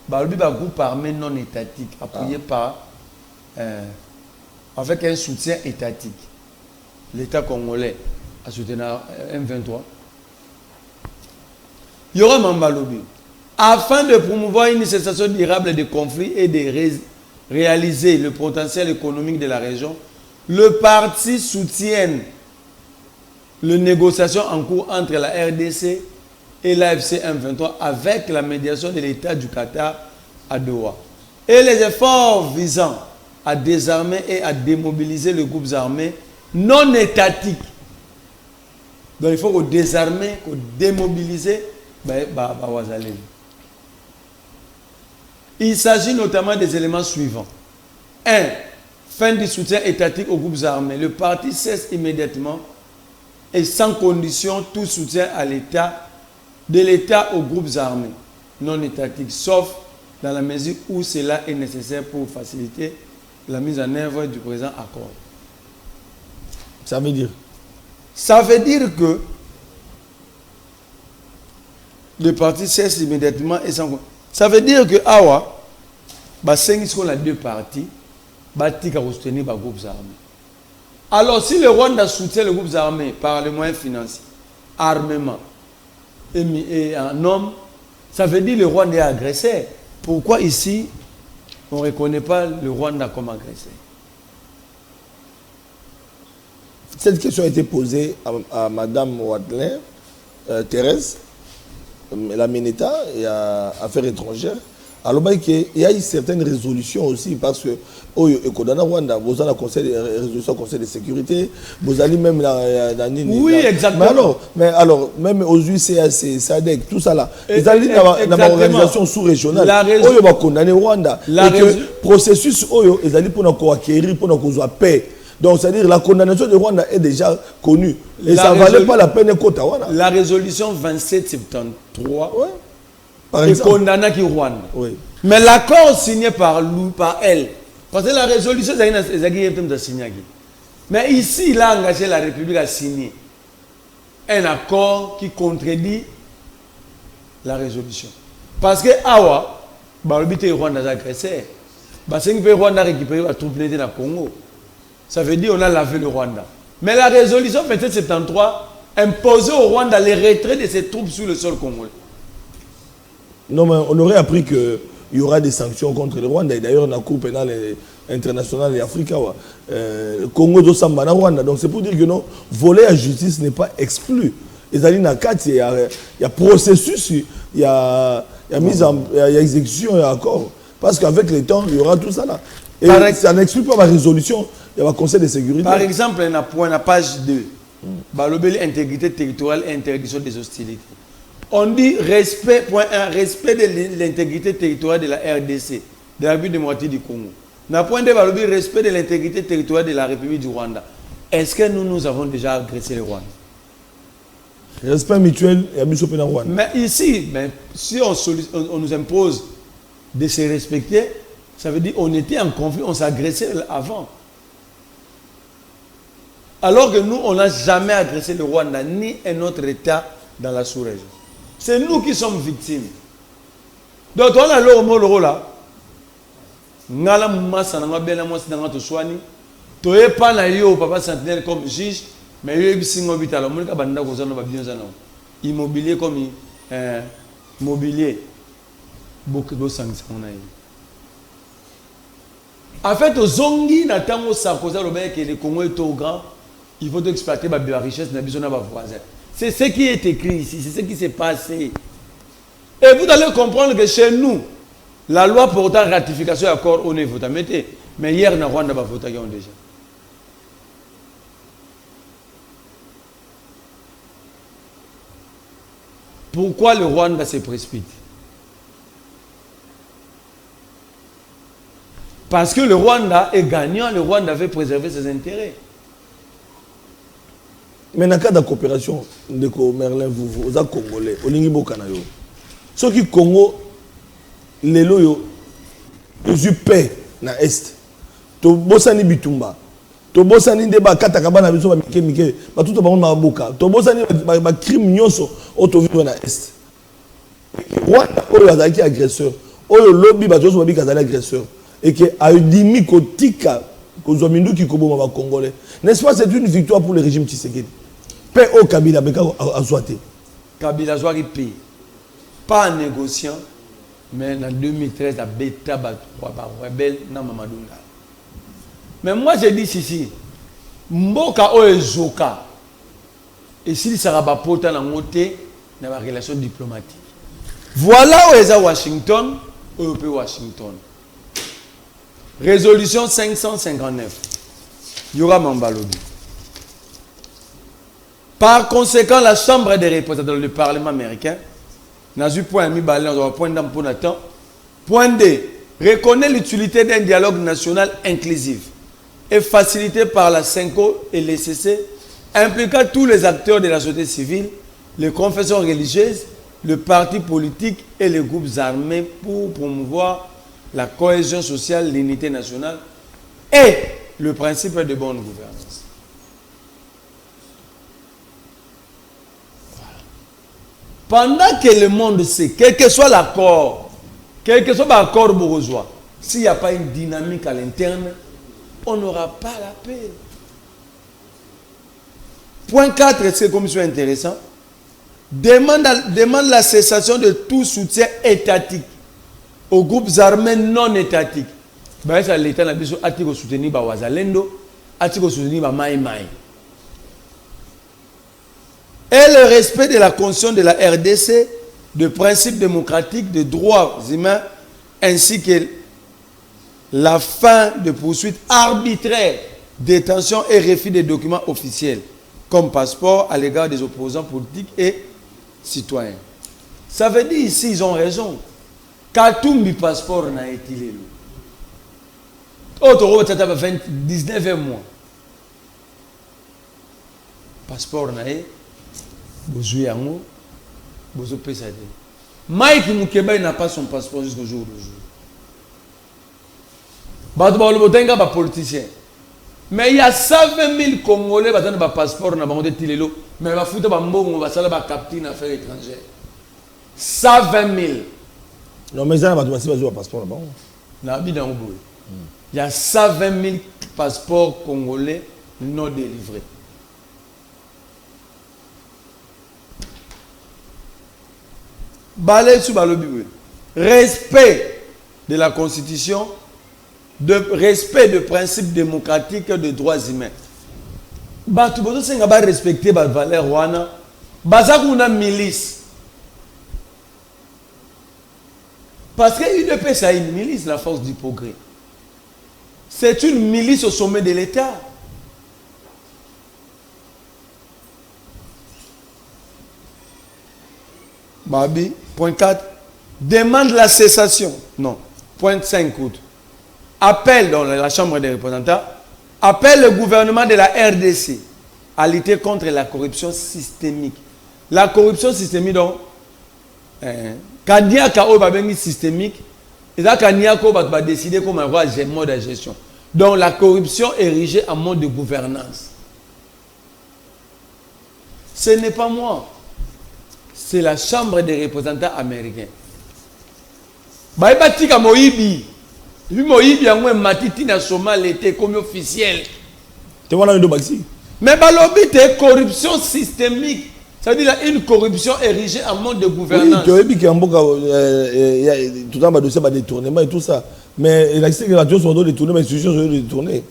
Speaker 2: Balobi ba groupe armé non étatique appuyé par avec un soutien étatique. L'État congolais a soutenu M23. Il y aura Mambalobi. Afin de promouvoir une cessation durable des conflits et de réaliser le potentiel économique de la région, le parti soutient les négociations en cours entre la RDC et l'AFC M23 avec la médiation de l'État du Qatar à Doha. Et les efforts visant à désarmer et à démobiliser les groupes armés non étatiques. Donc il faut qu'on désarmer, qu'on démobiliser. Il s'agit notamment des éléments suivants. 1. Fin du soutien étatique aux groupes armés. Le parti cesse immédiatement et sans condition tout soutien à l'État, de l'État aux groupes armés non étatiques, sauf dans la mesure où cela est nécessaire pour faciliter la mise en œuvre du présent accord.
Speaker 1: Ça veut dire?
Speaker 2: Ça veut dire que le parti cesse immédiatement et sans... Ça veut dire que Awa, c'est qu'on a deux partis, qui ont soutenu les groupes armés. Alors si le Rwanda soutient les groupes armés par les moyens financiers, armement et en homme, ça veut dire que le Rwanda est agressé. Pourquoi ici, on ne reconnaît pas le Rwanda comme agressé?
Speaker 1: Cette question a été posée à Madame Wadler, Thérèse, la Mineta et à Affaires étrangères. Alors, il y a eu certaines résolutions aussi parce que au Rwanda, vous avez le conseil de résolution, conseil de sécurité, vous allez même
Speaker 2: oui, exactement.
Speaker 1: Mais alors, même aux UCAC, SADC, tout ça là, ils allaient dans l'organisation sous-régionale, ils vont condamner Rwanda. Et que processus, ils allaient pour acquérir, pour la paix. Donc, c'est-à-dire la condamnation de Rwanda est déjà connue. Et ça ne valait pas la peine de Rwanda.
Speaker 2: La résolution 2773
Speaker 1: par
Speaker 2: est condamnée qui Rwanda.
Speaker 1: Oui.
Speaker 2: Mais l'accord signé par elle, parce que la résolution est signée. Mais ici, il a engagé la République à signer un accord qui contredit la résolution. Parce que Awa, le Rwanda a agressé. Parce que le Rwanda a récupéré la troupe dans le Congo. Ça veut dire qu'on a lavé le Rwanda. Mais la résolution 2773 imposait au Rwanda le retrait de ses troupes sur le sol congolais.
Speaker 1: Non, mais on aurait appris qu'il y aura des sanctions contre le Rwanda. Et d'ailleurs, la Cour pénale internationale et africaine, le Congo de Sambana Rwanda. Donc c'est pour dire que non, voler à justice n'est pas exclu. Il y a processus, il y a mise en exécution et accord. Parce qu'avec le temps, il y aura tout ça là. Et ça n'exclut pas ma résolution. Il y a un conseil de sécurité.
Speaker 2: Par exemple, on a la page 2. Intégrité territoriale et interdiction des hostilités. On dit respect, point 1, respect de l'intégrité territoriale de la RDC, de la République démocratique du Congo. Na point 2, respect de l'intégrité territoriale de la République du Rwanda. Est-ce que nous avons déjà agressé le Rwanda?
Speaker 1: Respect mutuel et abus au Rwanda.
Speaker 2: Mais ici, si on nous impose de se respecter, ça veut dire qu'on était en conflit, on s'agressait avant. Alors que nous, on n'a jamais agressé le Rwanda, ni un autre État dans la sous-région. C'est nous qui sommes victimes. Donc, on a le rôle là. On a le papa Sentinelle comme juge, mais il y a eu immobilier comme mobilier. Beaucoup de sanctions. En fait, aux Zongi, que le Congo est trop grand, il faut exploiter la richesse de nos voisins. C'est ce qui est écrit ici, c'est ce qui s'est passé. Et vous allez comprendre que chez nous, la loi portant ratification de l'accord, on est voté. Mais hier, on a Rwanda voté déjà. Pourquoi le Rwanda se précipite? Parce que le Rwanda est gagnant, le Rwanda veut préserver ses intérêts.
Speaker 1: Mais dans le cas de la coopération, Merlin, vous êtes Congolais, vous êtes Congolais. Ceux qui Congo, les loyaux, ils ont paix dans l'Est. To bosani bitumba. To bosani ndeba katakaba na biso ba mike ba tout ba ma boka. To bosani ba crime nyonso auto vivre na Est. Rwanda oyo azaki agresseur. Oyo lobby ba joso ba bikazali agresseur. Et que a dimi kotika ko zomindu ki koboma ba Congolais. N'est-ce pas, c'est une victoire pour le régime Tshisekedi. Paix au Kabila beka azwate.
Speaker 2: Kabila zwari paix. pas un négociant, mais en 2013, à Beta rebelle dans Mamadou Ngala. Mais moi, je dis ici, Mboka Oezoka, et s'il sera pas potent dans la relation diplomatique. Voilà où est Washington, Européen Washington. Résolution 559. Il y aura Mambalobi. Par conséquent, la Chambre des représentants du Parlement américain n'a eu point mis balance, point d'un pour Nathan. Point D. Reconnaît l'utilité d'un dialogue national inclusif et facilité par la CENCO et l'ECC, impliquant tous les acteurs de la société civile, les confessions religieuses, les partis politiques et les groupes armés pour promouvoir la cohésion sociale, l'unité nationale et le principe de bonne gouvernance. Pendant que le monde sait, quel que soit l'accord, quel que soit l'accord bourgeois, s'il n'y a pas une dynamique à l'interne, on n'aura pas la paix. Point 4, c'est une commission intéressante. Demande la cessation de tout soutien étatique aux groupes armés non étatiques. L'État n'a pas soutenu Wazalendo, a soutenu Mai Mai. Et le respect de la Constitution de la RDC, de principes démocratiques, de droits humains, ainsi que la fin de poursuites arbitraires, détention et refus des documents officiels, comme passeport à l'égard des opposants politiques et citoyens. Ça veut dire ici, ils ont raison. Katumbi passeport n'a été l'élu. Autre 19 mois. Passeport n'a été. Bouzou Yango, Bouzou Pesade. Mike Moukeba n'a pas son passeport jusqu'au jour du jour. Badouba Lobotenga est politicien. Mais il y a 120 000 Congolais qui ont un passeport dans le Tilelo. Mais il va foutre un bon, va faire un capitaine d'affaires étrangères. 120 000.
Speaker 1: Non, mais ça, il y a un passeport là-bas.
Speaker 2: Il y a 120 000 passeports congolais non délivrés. Respect de la Constitution, respect de principes démocratiques et de droits humains. Batu boto senga ba respecter ba valeur wana, baza kuna milice. Parce que UDP c'est une milice, la force du progrès. C'est une milice au sommet de l'État. Babi, point 4, demande la cessation. Non. Point 5, appelle dans la Chambre des représentants, appelle le gouvernement de la RDC à lutter contre la corruption systémique. La corruption systémique, donc, quand il y a un systémique, il y a un décider comment avoir un mode de gestion. Donc la corruption est érigée en mode de gouvernance. Ce n'est pas moi. C'est la Chambre des représentants américains. Baïbatika Moïbi. Lui Moïbi a un matiti na Somal était comme officiel.
Speaker 1: Tu vois là une maxi.
Speaker 2: Mais balobi c'est corruption systémique. Ça veut dire une corruption érigée en mode de gouvernance.
Speaker 1: Oui, tu as dit tout le dossier va détournement et tout ça. Mais il existe que la chose sont détournées, mais les institutions sont détournées.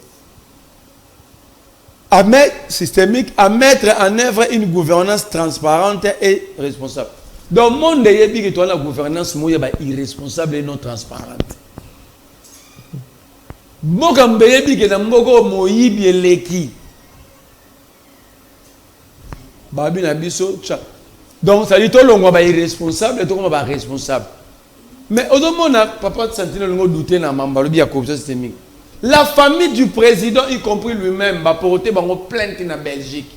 Speaker 2: À mettre systémique, à mettre en œuvre une gouvernance transparente et responsable. Dans le monde de Yébi, la gouvernance est irresponsable et non transparente. Mokambe Yébi, qui est un mogo moïbi et leki. Babi Nabiso, donc ça dit tout le monde est irresponsable et tout le monde est responsable. Mais au moment où papa de Sentinelle a douté dans la corruption systémique. La famille du président, y compris lui-même, va porter une plainte en Belgique.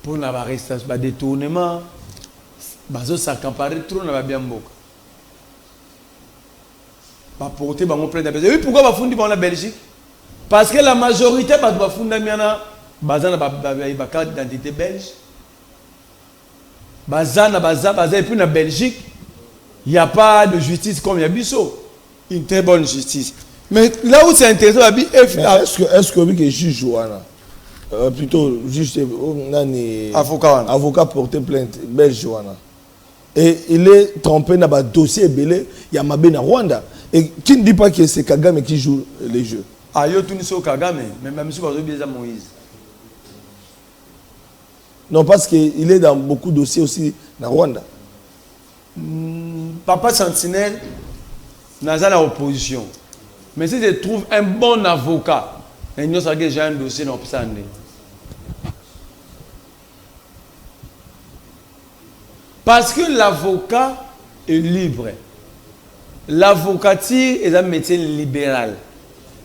Speaker 2: Pour l'arrestation, le détournement, ça accaparer trop dans la bien boca. Va porter une plainte en Belgique. Oui, pourquoi va fonder en Belgique? Parce que la majorité va fonder une carte d'identité belge. Et puis en Belgique, il n'y a pas de justice comme il y a Bissot. Une très bonne justice. Mais là où c'est intéressant,
Speaker 1: est-ce que le juge Plutôt, juste, avocat porté plainte, belge. Et il est trompé dans un dossier belé, il y a Mabé na Rwanda. Et qui ne dit pas que c'est Kagame qui joue les jeux?
Speaker 2: Ah, yo tout so Kagame, mais même si vous avez bien Moïse.
Speaker 1: Non, parce qu'il est dans beaucoup de dossiers aussi dans Rwanda.
Speaker 2: Papa Sentinelle n'a pas l'opposition. Mais si je trouve un bon avocat, il y a déjà un dossier dans le. Parce que l'avocat est libre. L'avocature est un métier libéral.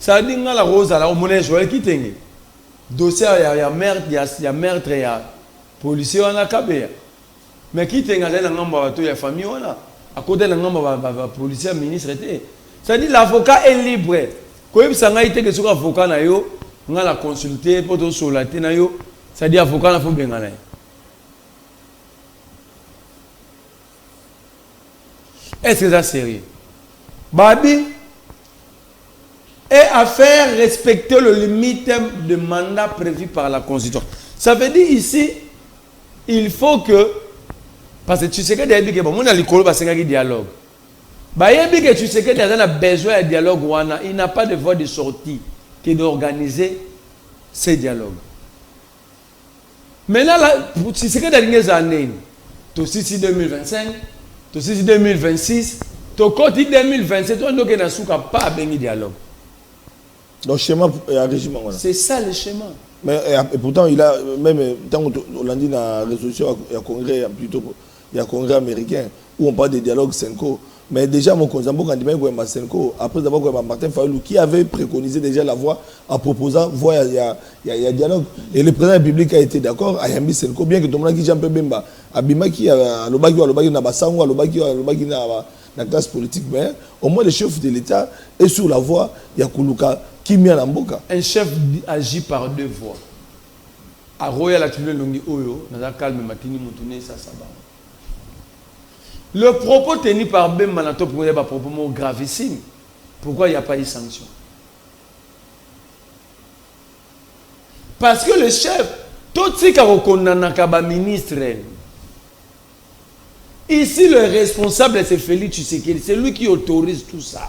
Speaker 2: Ça veut dire que la rose, la monnaie, je vais quitter. Dossier, il y a meurtre, il y a meurtre, il y a policier, on a cabé. Mais qui est dans la famille, on a. À côté de la policier, ministre, ça veut dire l'avocat est libre. Quand il s'en a été que sur l'avocat, on a consulté pour tout sur la tête, ça veut dire l'avocat n'a pas bien. Est-ce que c'est sérieux? Babi est à faire respecter le limite de mandat prévu par la Constitution. Ça veut dire ici, il faut que, parce que tu sais que on a le dialogue. Tu sais que a besoin de dialogue, il n'a pas de voie de sortie que d'organiser ces dialogues. Maintenant, tu sais que dans les années, tu sais 2025, tu sais 2026, tu sais 2027, tu n'as pas de dialogue.
Speaker 1: Donc, schéma régime.
Speaker 2: C'est ça le schéma.
Speaker 1: Mais et pourtant, il a même, tant qu'on l'a dit dans la résolution, il y a congrès, plutôt, il y a congrès américain où on parle de dialogue Senko. Mais déjà, mon consambo, quand il m'a dit Senko, après d'abord, Martin Fayulu, qui avait préconisé déjà la voie en proposant, voie, il y a dialogue. Et le président de la République a été d'accord, Ayambi Senko, bien que tout le monde qui jambe Bemba, Abimaki, Alobaki, Nabasango, Alobaki, la classe politique, mais au moins le chef de l'État est sur la voie, il y a Koulouka.
Speaker 2: Un chef agit par deux voies. À Royal Atelier Longi Oyo, dans un calme matini Moutoune, ça va. Le propos tenu par Ben Manato pour un propos gravissime. Pourquoi il n'y a pas eu sanction? Parce que le chef, tout ce qui a ministre, ici le responsable c'est Félix Tshisekedi, c'est lui qui autorise tout ça.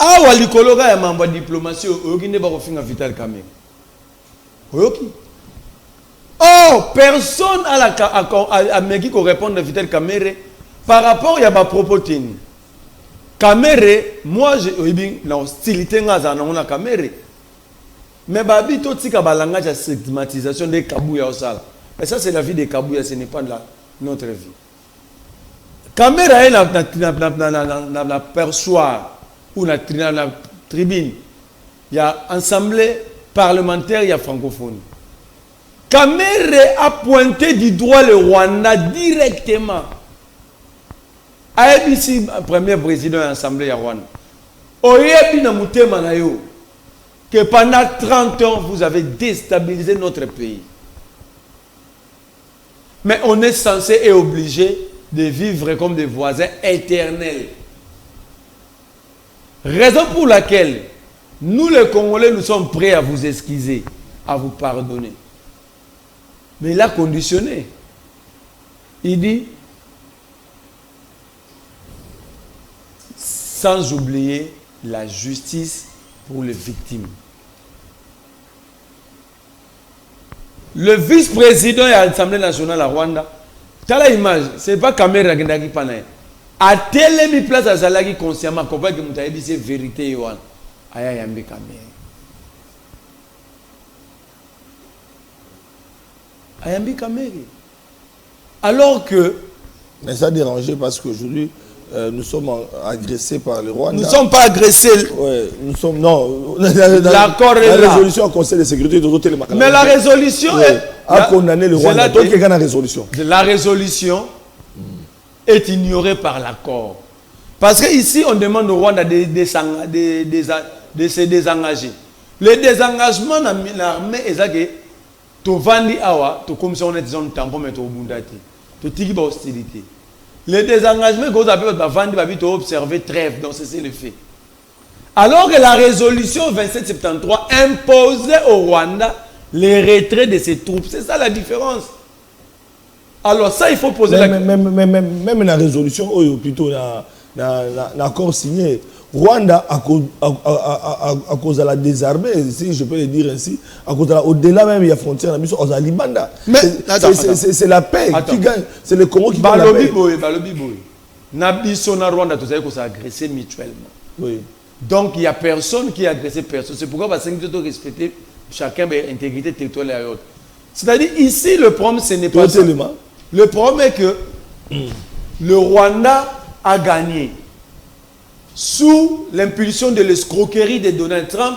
Speaker 2: Ah, l'icologa est membre de diplomatie, il n'y a pas de Vital Kamerhe. Oh, personne a qui répond à Vital Kamerhe par rapport à ma propos tenus. Kamerhe, moi, j'ai l'hostilité dans la Kamerhe. Mais babi tout ce qui a langage de stigmatisation des Kabouya au sala. Et ça, c'est la vie des Kabouya, ce n'est pas notre vie. Kamerhe n'a perçoit ou la tribune, il y a assemblée parlementaire, il y a francophonie. Kamerhe a pointé du doigt le Rwanda directement. ABC, premier président de l'Assemblée de Rwanda. Oyebi na mutema na yo que pendant 30 ans, vous avez déstabilisé notre pays. Mais on est censé et obligé de vivre comme des voisins éternels. Raison pour laquelle nous les Congolais, nous sommes prêts à vous excuser, à vous pardonner. Mais il a conditionné. Il dit, sans oublier la justice pour les victimes. Le vice-président de l'Assemblée nationale à Rwanda, tu as l'image, ce n'est pas Kamerhe qui parle. A telle place à Zalagi consciemment, qu'on voit que vous avez dit c'est vérité. Ayambi Kamerhe. Alors que.
Speaker 1: Mais ça dérange parce qu'aujourd'hui, nous sommes agressés par le Rwanda.
Speaker 2: Nous ne sommes pas agressés.
Speaker 1: Ouais, nous sommes. Non.
Speaker 2: L'accord est là.
Speaker 1: La résolution au Conseil de sécurité de l'autre.
Speaker 2: Mais la résolution
Speaker 1: a condamné le Rwanda. Donc, il y a une résolution.
Speaker 2: La résolution est ignorée par l'accord. Parce qu'ici, on demande au Rwanda de se désengager. Le désengagement de l'armée est que tu vends awa, tu comme si on est dans un tampon, mais tu es tu hostilité. Le désengagement que vous avez vendre, tu observer trêve, donc c'est le fait. Alors que la résolution 2773 imposait au Rwanda les retraits de ses troupes. C'est ça la différence. Alors ça, il faut poser la question.
Speaker 1: Même la résolution, plutôt l'accord signé, Rwanda, à cause de la désarmée, si je peux le dire ainsi, à cause de au-delà même, il y a frontière, à Libanda. C'est la paix qui gagne. C'est le Congo qui gagne la paix.
Speaker 2: Nabiso na Rwanda, tout ça, il faut s'agresser mutuellement.
Speaker 1: Oui.
Speaker 2: Donc, il n'y a personne qui a agressé personne. C'est pourquoi il faut respecter chacun l'intégrité territoriale et autres. C'est-à-dire, ici, le problème, ce n'est pas ça. Le problème est que le Rwanda a gagné sous l'impulsion de l'escroquerie de Donald Trump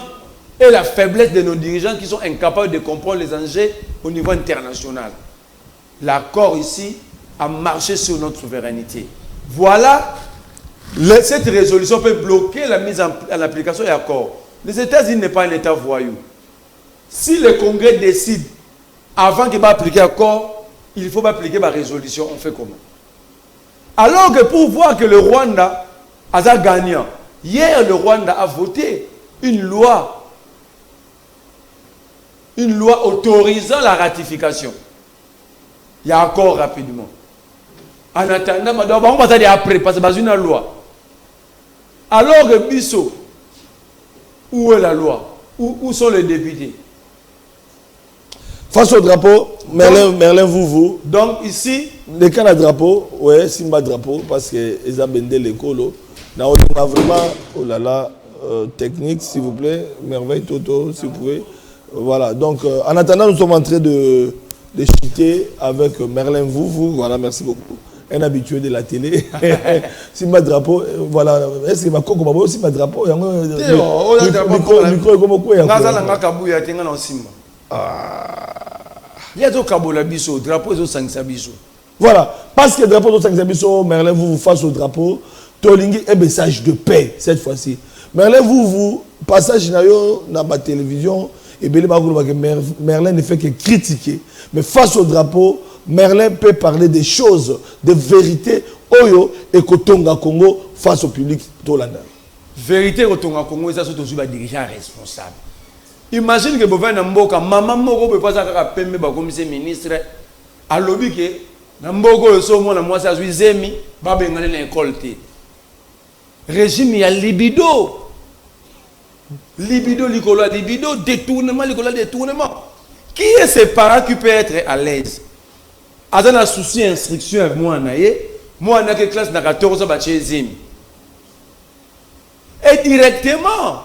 Speaker 2: et la faiblesse de nos dirigeants qui sont incapables de comprendre les enjeux au niveau international. L'accord ici a marché sur notre souveraineté. Voilà, cette résolution peut bloquer la mise en application de l'accord. Les États-Unis n'est pas un État voyou. Si le Congrès décide, avant qu'il va appliquer l'accord, il ne faut pas appliquer ma résolution, on fait comment? Alors que pour voir que le Rwanda a gagnant, hier le Rwanda a voté une loi autorisant la ratification. Il y a accord rapidement. En attendant, on va dire après, parce que c'est une loi. Alors que Bissot, où est la loi? Où sont les députés?
Speaker 1: Face au drapeau, Merlin vous.
Speaker 2: Donc ici,
Speaker 1: les cas de drapeau, ouais, Simba drapeau, parce que ils ont bendé l'école. On a vraiment, oh là là, technique, s'il vous plaît, merveille Toto, si vous pouvez. Voilà, donc en attendant, nous sommes en train de chuter avec Merlin vous. Voilà, merci beaucoup. Un habitué de la télé. Simba drapeau, voilà. Est-ce que ma coco m'a aussi ma drapeau? Voilà, parce que le drapeau de Saint-Xabiso, Merlin vous face au drapeau, Tolingi un message de paix cette fois-ci. Merlin vous passage dans la télévision, et Merlin ne fait que critiquer. Mais face au drapeau, Merlin peut parler des choses, des vérités, Oyo et Kotonga Congo face au public Tolanda.
Speaker 2: Vérité Kotonga Congo, c'est ça surtout les dirigeants responsables. Imagine que Bovin Namboka, maman Moko peut pas à Pembe comme ministre, à lobby que Namboko le somo na moi ça zemi, ba bengane l'école té. Régime il y a libido. Libido détournement. Qui est ce parent qui peut être à l'aise? Azana souci instruction avec moi na que classe na 14 ba zemi. Et directement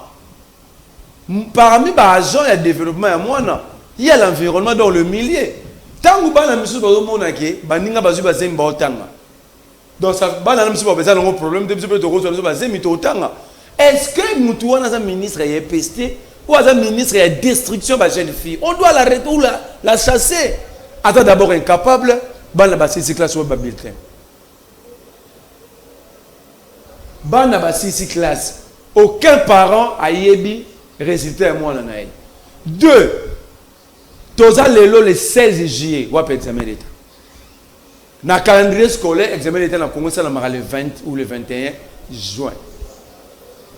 Speaker 2: parmi les agents de développement, il y a l'environnement dans le milieu. Tant que vous avez un donc, ça va un problème de est-ce que nous avons un ministre qui est pesté ou un ministre qui est destruction de la jeune fille? On doit l'arrêter ou la chasser. Attends d'abord incapable, c'est classe ou bulletin. Classe. Aucun parent a yébi résultat à moi. 2. Toza lelo le 16 juillet, ou après examen d'État. Dans le calendrier scolaire, examen d'État, on a commencé le 20 ou le 21 juin.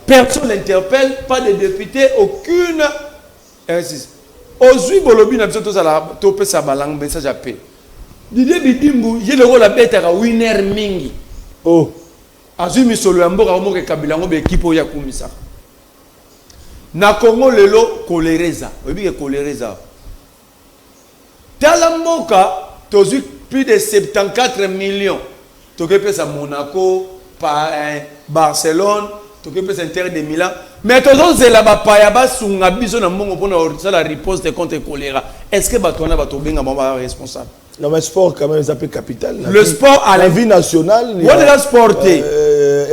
Speaker 2: Personne n'interpelle, pas de député, aucune. Aujourd'hui, Bolobi n'a pas de topé sa balangue, mais ça j'appelle. Didier Bidimbu, il y a le rôle à bête à winner mingi. Oh. Azumi solo amboka omoke kabilango be equipe ya kumisa. Na Congo lelo kolereza. Obi ke kolereza. Talamboka tozu plus de 74 millions. Tokepe sa Monaco, Barcelone, tokepe sa Inter de Milan. Mais tozo zela ba paya ba sunga biso na mbongo pona la riposte contre choléra. Est-ce que batona ba tobenga mama responsable?
Speaker 1: Non, mais le sport, quand même, ça peut capital.
Speaker 2: Le sport à
Speaker 1: la vie nationale.
Speaker 2: On est sporté.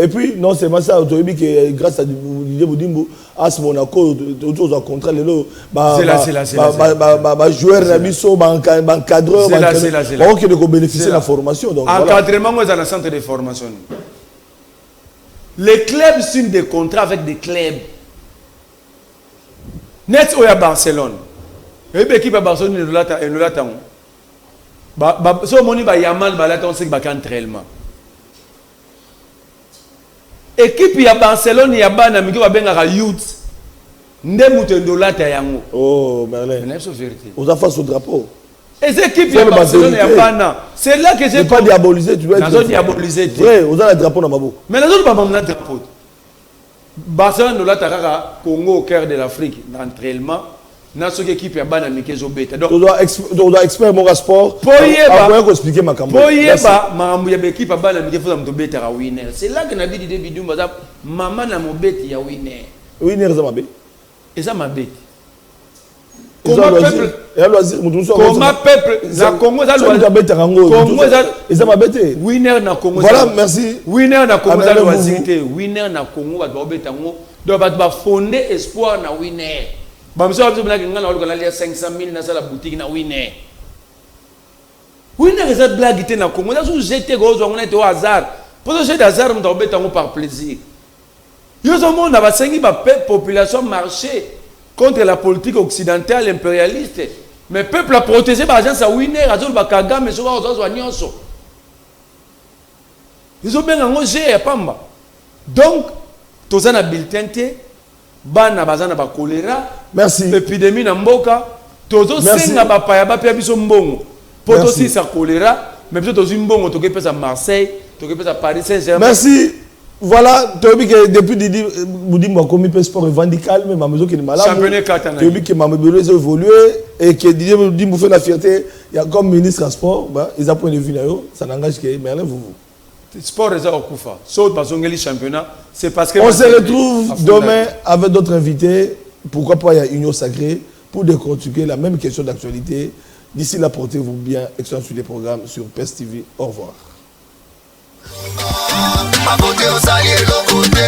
Speaker 1: Et puis, non seulement ça, que grâce à Didier Boudimbo, à ce Monaco, autour d'un contrat, c'est là. Joueur, cadreur, qui doit bénéficier de la formation.
Speaker 2: Encadrement, moi, dans le centre de formation. Les clubs signent des contrats avec des clubs. Net ou à Barcelone. Et l'équipe à Barcelone, nous l'attendons. Si on dit Yamal, on sait qu'il y a un entraînement. équipe ya Barcelone ya bana miki ba benga youth nde mutendolata yango.
Speaker 1: Oh Merlin.
Speaker 2: Mais c'est vérité.
Speaker 1: On a face au drapeau.
Speaker 2: Et ces équipes ya Barcelone ya bana, c'est là que j'ai
Speaker 1: pas diaboliser, tu dois être
Speaker 2: diaboliser.
Speaker 1: Vrai, on a le drapeau dans mabo.
Speaker 2: Mais les autres pas même drapeau. Barcelone no la taraka Congo au cœur de l'Afrique d'entraînement. Dans cette équipe ya bana miki zo beta. Donc
Speaker 1: on doit expert mon sport.
Speaker 2: Poyeba.
Speaker 1: Pour expliquer ma campagne.
Speaker 2: Poyeba makambo ya équipe ya bana miki faut me beta ra winner. C'est là que na bidi David Dumba maman na mo beti ya winner.
Speaker 1: Winner ça mabé.
Speaker 2: Et ça m'a bête.
Speaker 1: Comment peuple,
Speaker 2: la Congo ça
Speaker 1: m'a bêté.
Speaker 2: Winner na Congo.
Speaker 1: Voilà, merci.
Speaker 2: Winner na Congo ça doit exister. Winner na Congo va bêter ngo. Donc va fonder espoir na winner. Ba mso ba ngana na la 500,000 na la boutique na winner. Winner ça blague té na Congo. Ça sous jeter gros on est au hasard. Pour ce jeter hasard on doit bêter ngo par plaisir. Yo zo monde na ba sengi ba population marché contre la politique occidentale impérialiste. Mais le peuple a protégé par exemple sa winner, azol bakaga mais souvent aux nyonso. Ils ont bien engagé à pamba. Donc tous en bulletin té bana bazana ba choléra,
Speaker 1: merci.
Speaker 2: Épidémie na mboka, tous senga ba paya ba pia biso mbongo. Pour aussi sa choléra, mais biso tous mbongo to ke pesa Marseille, to ke pesa Paris Saint-Germain.
Speaker 1: Merci. Voilà, tu as vu que depuis Didi Boudimba commis un sport revendical, mais ma maison qui est malade.
Speaker 2: Championnat Katana.
Speaker 1: Tu as vu que ma maison a évolué et que Didi Boudimba fait la fierté. Il y a comme ministre à sport, ils ont point de vue ça n'engage que Merlin vous.
Speaker 2: Sport est au Koufa. Sauf parce que les championnats, c'est parce que.
Speaker 1: On se retrouve demain avec d'autres invités. Pourquoi pas il y a Union Sacrée pour décortiquer la même question d'actualité. D'ici là, portez-vous bien. Excellent sur les programmes sur PES TV. Au revoir. Ma beauté au salier le côté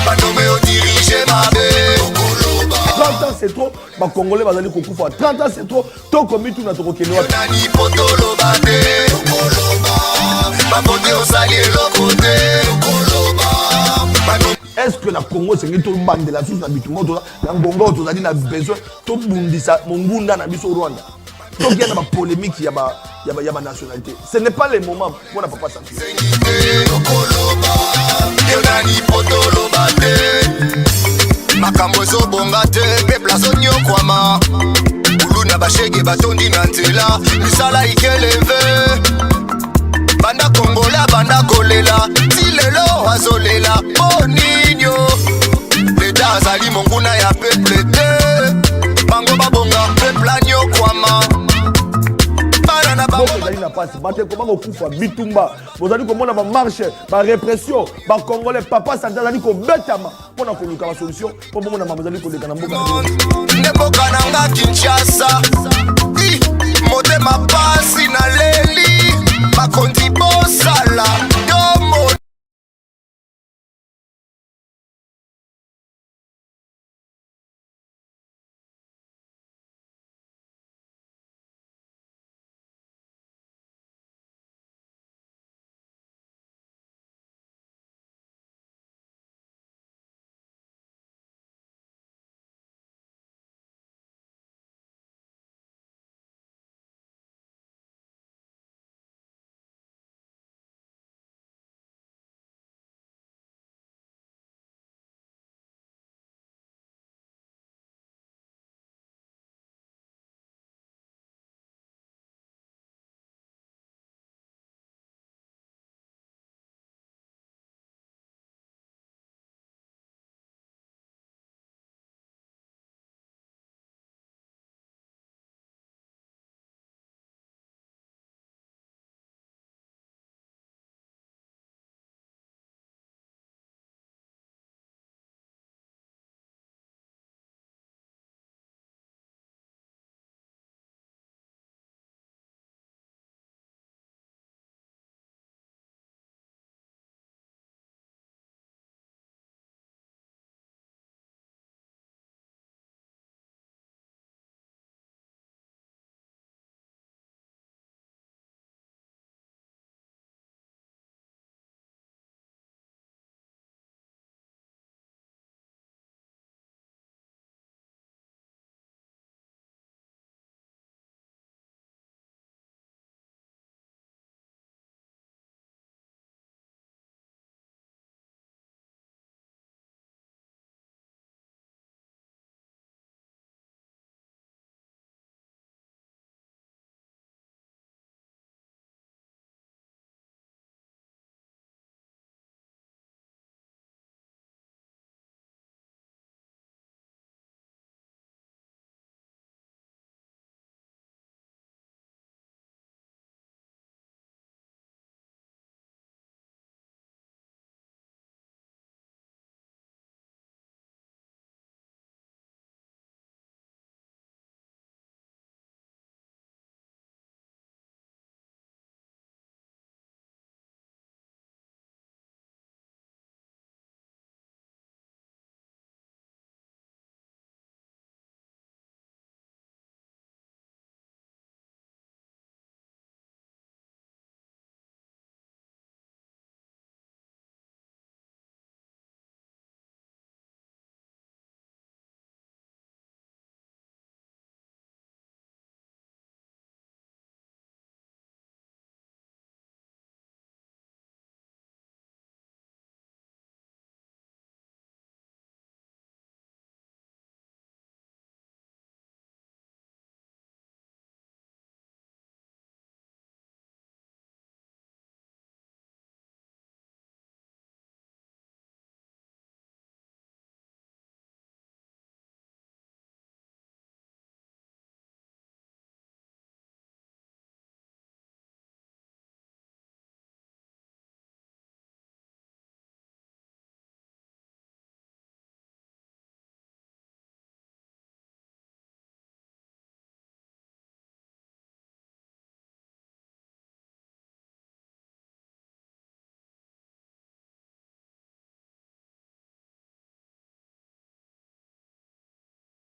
Speaker 1: pas nommé au dirigé ma bé 30 ans c'est trop ma congolais va aller kokufa 30 ans c'est trop ton commis tout notre okelo nani potolo bate ma beauté au salier le côté est-ce que la Congo c'est tout le bande de la sous habitement tout la Congo tout a dit na besoin tout bundisa mongunda na biso Rwanda. Donc il y a une polémique, il y a ma nationalité. Ce n'est pas le moment pour la papa santé.
Speaker 3: Makambozo bongate, pepla sonyo kwama. Uluna bashege batondi nantela, misala ikeleve. Banda Kongola, banda kolela, tilelo azolela, boninyo. Leda azali monguna ya peuple te. Bango babonga, pepla nyo kwama.
Speaker 1: Comment on bitumba, vous allez comment on marche, la répression, les Congolais, papa, ça allait qu'on bêtement pour qu'on ait une solution pour que nous allons qu'on ait
Speaker 3: un Kinshasa, motema pasi na leli, makondi bosala.